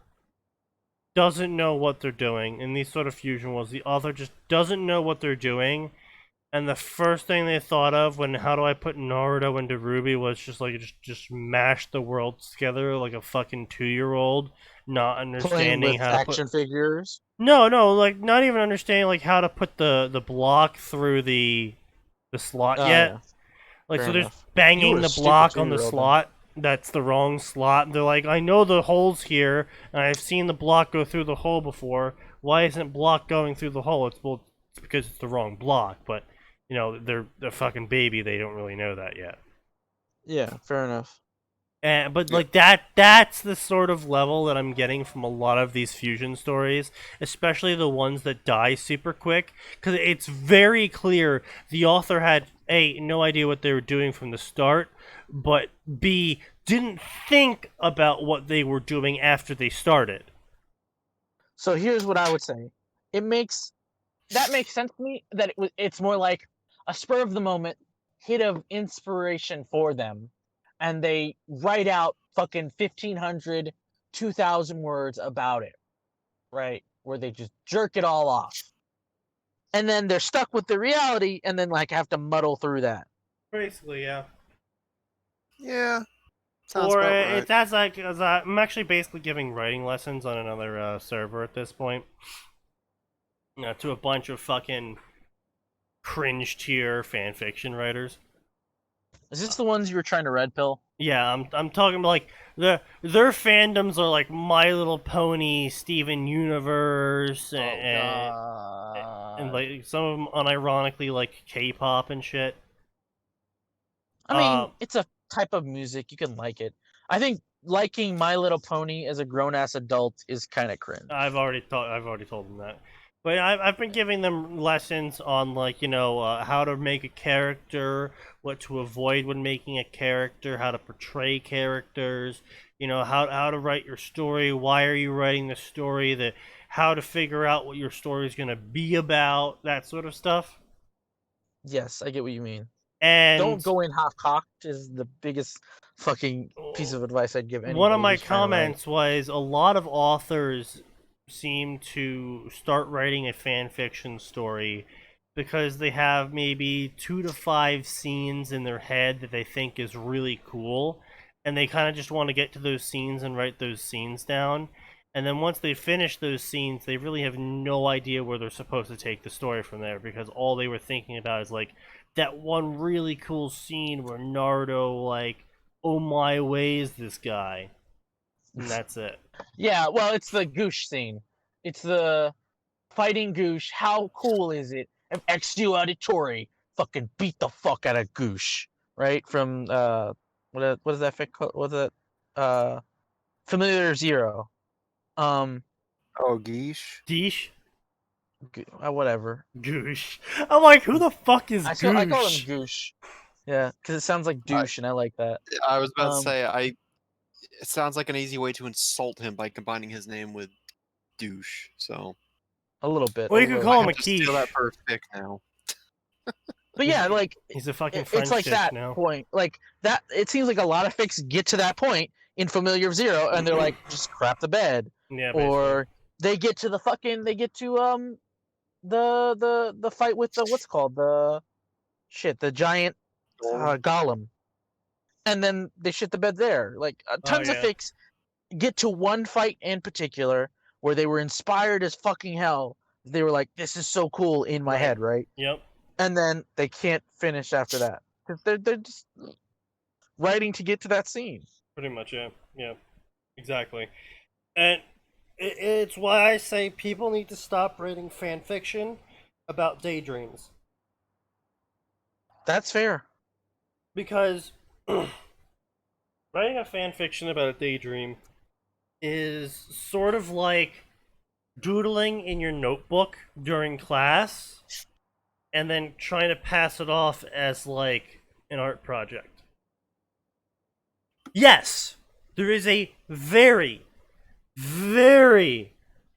doesn't know what they're doing. In these sort of fusion worlds, the author just doesn't know what they're doing. And the first thing they thought of when how do I put Naruto into Ruby was just like just mash the worlds together like a fucking 2-year-old, not
Playing
understanding
with
how to
action
put
figures.
no, like not even understanding like how to put the block through the slot
Oh
yet.
yeah,
Like
fair
so, there's
enough. You
banging
were a
the
stupid
block on the
2-year-old then.
slot. That's the wrong slot. They're like, I know the hole's here, and I've seen the block go through the hole before. Why isn't block going through the hole? It's because it's the wrong block. But you know, they're a fucking baby. They don't really know that yet.
Yeah, fair enough.
But
Yeah.
like that's the sort of level that I'm getting from a lot of these fusion stories, especially the ones that die super quick, because it's very clear the author had A, no idea what they were doing from the start, but B, didn't think about what they were doing after they started.
So here's what I would say. That makes sense to me. That it's more like a spur of the moment hit of inspiration for them, and they write out fucking 1,500, 2,000 words about it, right? Where they just jerk it all off, and then they're stuck with the reality, and then like have to muddle through that.
Basically, yeah.
Yeah, sounds
Or
about right.
it's as like as I'm actually basically giving writing lessons on another server at this point. To a bunch of fucking cringe tier fanfiction writers.
Is this the ones you were trying to red pill?
Yeah, I'm talking about like their fandoms are like My Little Pony, Steven Universe, and like some of them unironically like K-pop and shit.
I mean, it's a type of music. You can like it. I think liking My Little Pony as a grown ass adult is kind of cringe.
I've already told them that. But I've been giving them lessons on like how to make a character, what to avoid when making a character, how to portray characters, how to write your story, why are you writing the story, how to figure out what your story is gonna be about, that sort of stuff.
Yes, I get what you mean.
And
Don't go in half cocked is the biggest fucking piece of advice I'd give anybody.
one of my
who's trying to write.
comments was a lot of authors seem to start writing a fan fiction story because they have maybe 2 to 5 scenes in their head that they think is really cool, and they kind of just want to get to those scenes and write those scenes down. And then once they finish those scenes, they really have no idea where they're supposed to take the story from there, because all they were thinking about is like that one really cool scene where Naruto like, oh my ways this guy, and that's it.
Yeah, well, it's the goosh scene. It's the fighting Goosh. How cool is it if Exio Auditore fucking beat the fuck out of Goosh, right? From what is that fic called? What's it? Familiar Zero.
Oh, geesh.
Deesh?
Whatever.
Goosh. I'm like, who the fuck is
I call him
Goosh?
Goosh. Yeah, because it sounds like douche, and I like that.
I was about to
Um,
say, it sounds like an easy way to insult him by combining his name with douche. So
A little bit.
Well,
a
you could
little
call
I
him
have
a
to steal that
quiche.
for a fic now.
But yeah, like
He's a fucking French
it's like
chick
that
now.
point. Like that. It seems like a lot of fics get to that point in Familiar Zero, and they're like, just crap the bed,
Yeah, basically.
or they get to the fight with the what's called the giant golem, and then they shit the bed there. Like tons of
yeah.
fics get to one fight in particular where they were inspired as fucking hell. They were like, this is so cool in my
Right.
head, right?
Yep.
And then they can't finish after that. 'Cause they're just writing to get to that scene.
Pretty much, yeah. Yeah. Exactly. And it's why I say people need to stop writing fan fiction about daydreams.
That's fair.
Because writing a fan fiction about a daydream is sort of like doodling in your notebook during class and then trying to pass it off as like an art project. Yes, there is a very, very,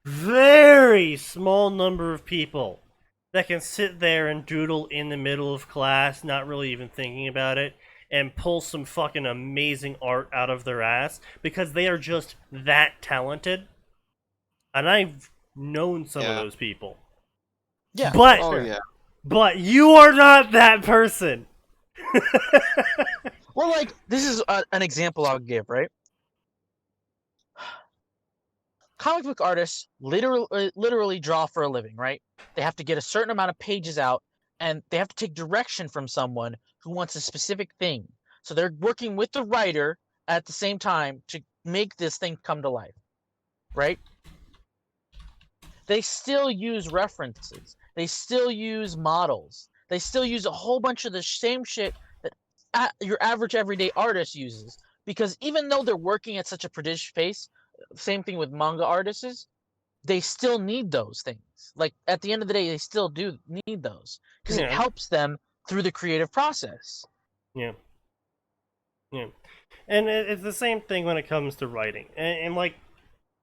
very small number of people that can sit there and doodle in the middle of class, not really even thinking about it, and pull some fucking amazing art out of their ass because they are just that talented. And I've known some of those people.
Yeah.
But
Oh yeah.
but you are not that person.
Well, like, this is an example I'll give, right? Comic book artists literally draw for a living, right? They have to get a certain amount of pages out, and they have to take direction from someone who wants a specific thing. So they're working with the writer at the same time to make this thing come to life, right? They still use references. They still use models. They still use a whole bunch of the same shit that your average everyday artist uses. Because even though they're working at such a prodigious pace, same thing with manga artists, they still need those things. Like, at the end of the day, they still do need those. Because it helps them through the creative process.
Yeah. Yeah. And it's the same thing when it comes to writing. And like,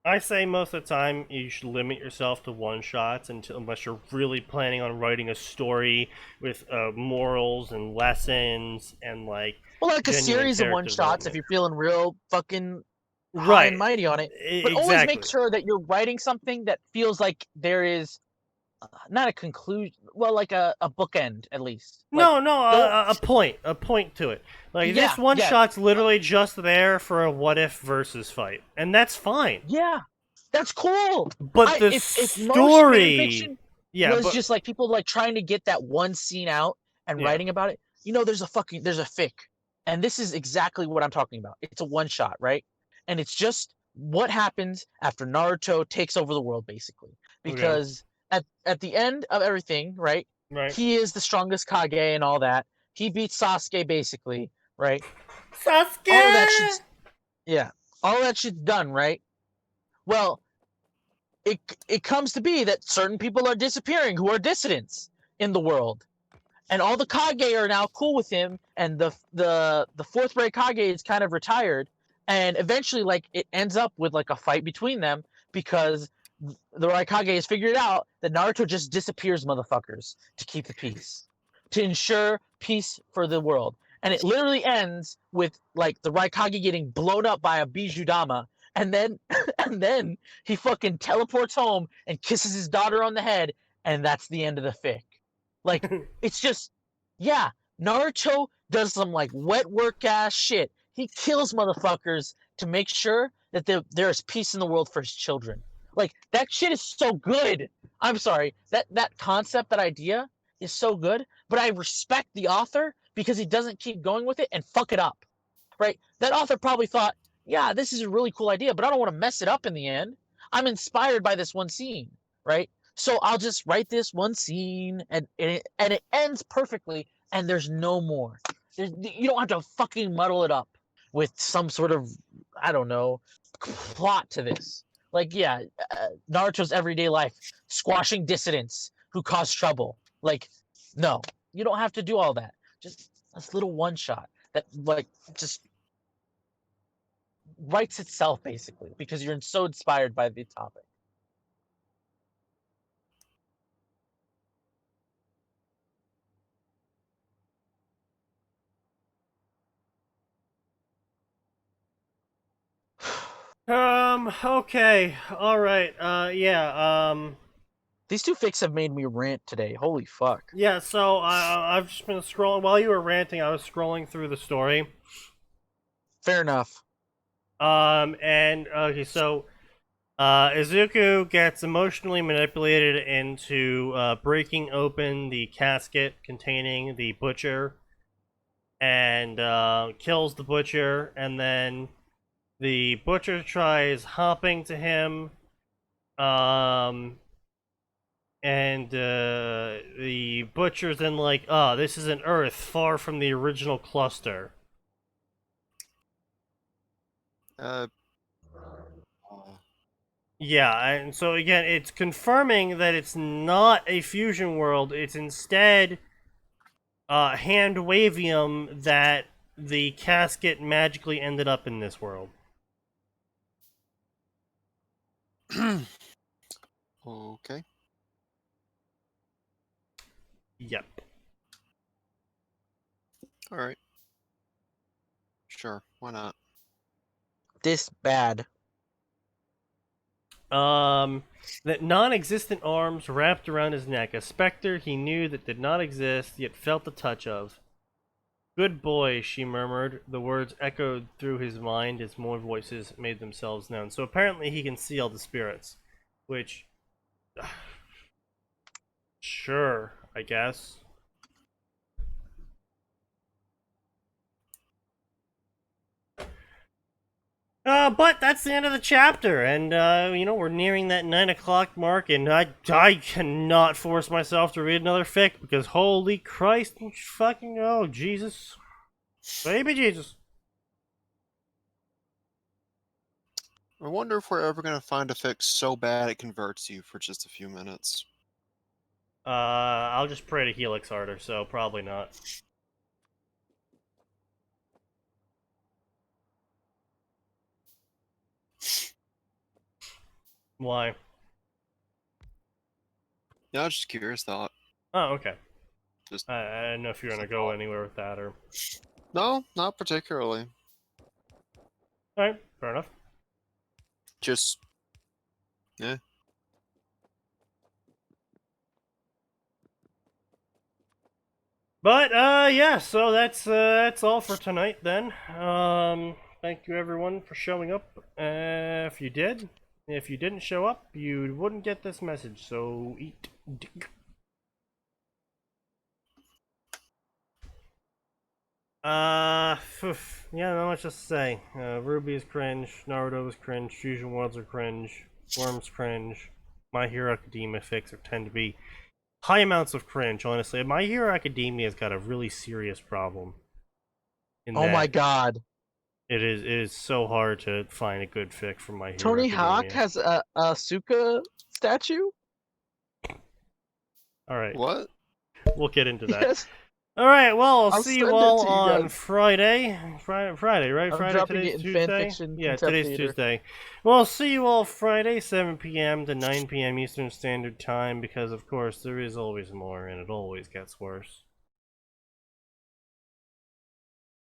I say most of the time, you should limit yourself to one-shots unless you're really planning on writing a story with morals and lessons and like.
Well, like a
genuine
series of
character
one-shots
development.
if you're feeling real fucking high
Right.
and mighty on it. But
Exactly.
always make sure that you're writing something that feels like there is not a conclusion, well, like a bookend at least. Like,
a point to it. Like, this one shot's literally just there for a what if versus fight, and that's fine.
Yeah, that's cool.
But the
if
story,
was just like people like trying to get that one scene out and writing about it. You know, there's a fic, and this is exactly what I'm talking about. It's a one shot, right? And it's just what happens after Naruto takes over the world, basically, because. At the end of everything, right? He is the strongest Kage and all that. He beats Sasuke basically, right?
Sasuke.
All that shit's done, right? Well, it comes to be that certain people are disappearing who are dissidents in the world, and all the Kage are now cool with him, and the fourth grade Kage is kind of retired, and eventually, like, it ends up with like a fight between them because the Raikage has figured out that Naruto just disappears motherfuckers to keep the peace, to ensure peace for the world. And it literally ends with like the Raikage getting blown up by a Bijudama, and then he fucking teleports home and kisses his daughter on the head, and that's the end of the fic. Like, it's just, Naruto does some like wet work ass shit. He kills motherfuckers to make sure that there's peace in the world for his children. Like, that shit is so good. I'm sorry. That concept, that idea is so good, but I respect the author because he doesn't keep going with it and fuck it up. Right? That author probably thought, yeah, this is a really cool idea, but I don't want to mess it up in the end. I'm inspired by this one scene, right? So I'll just write this one scene, and it ends perfectly, and there's no more. You don't have to fucking muddle it up with some sort of, I don't know, plot to this. Like, yeah, Naruto's everyday life, squashing dissidents who cause trouble. Like, no, you don't have to do all that. Just this little one shot that, like, just writes itself, basically, because you're so inspired by the topic.
Okay. Alright. Yeah.
These two fics have made me rant today. Holy fuck.
Yeah, so I've just been scrolling. While you were ranting, I was scrolling through the story.
Fair enough.
And, okay, so, Izuku gets emotionally manipulated into, breaking open the casket containing the butcher, and, kills the butcher, and then the butcher tries hopping to him, and the butcher's then like, oh, this is an Earth far from the original cluster. Yeah, and so again, it's confirming that it's not a fusion world. It's instead hand-wavium that the casket magically ended up in this world.
Okay.
Yep.
All right. Sure. Why not?
This bad.
That non-existent arms wrapped around his neck, a specter he knew that did not exist, yet felt the touch of. Good boy, she murmured. The words echoed through his mind as more voices made themselves known. So apparently he can see all the spirits, which... sure, I guess. But that's the end of the chapter, and, you know, we're nearing that 9 o'clock mark, and I cannot force myself to read another fic, because holy Christ, fucking, oh, Jesus. Baby Jesus.
I wonder if we're ever gonna find a fix so bad it converts you for just a few minutes.
I'll just pray to Helix harder, so probably not. Why?
Yeah, I was just curious thought.
Oh, okay.
Just
I didn't know if you're gonna go anywhere with that, or...
no, not particularly.
Alright, fair enough.
Just yeah.
But, yeah, so that's all for tonight, then. Thank you, everyone, for showing up. If you did. If you didn't show up, you wouldn't get this message, so eat dick. Yeah, not much to say. Ruby is cringe, Naruto is cringe, Fusion Worlds are cringe, Worms cringe, My Hero Academia fics tend to be high amounts of cringe, honestly. My Hero Academia has got a really serious problem.
Oh my god.
It is so hard to find a good fic from My Hero
Tony
Academia.
Hawk has a Asuka statue?
Alright.
What?
We'll get into that.
Yes.
Alright, well,
I'll
see you
send it
all
to you
on
guys.
Friday. Friday, right?
I'm
Friday,
dropping
today's
it in
Tuesday?
Fanfiction,
Yeah,
Contempt
today's
Theater.
Tuesday. Well, see you all Friday, 7 p.m. to 9 p.m. Eastern Standard Time, because, of course, there is always more, and it always gets worse.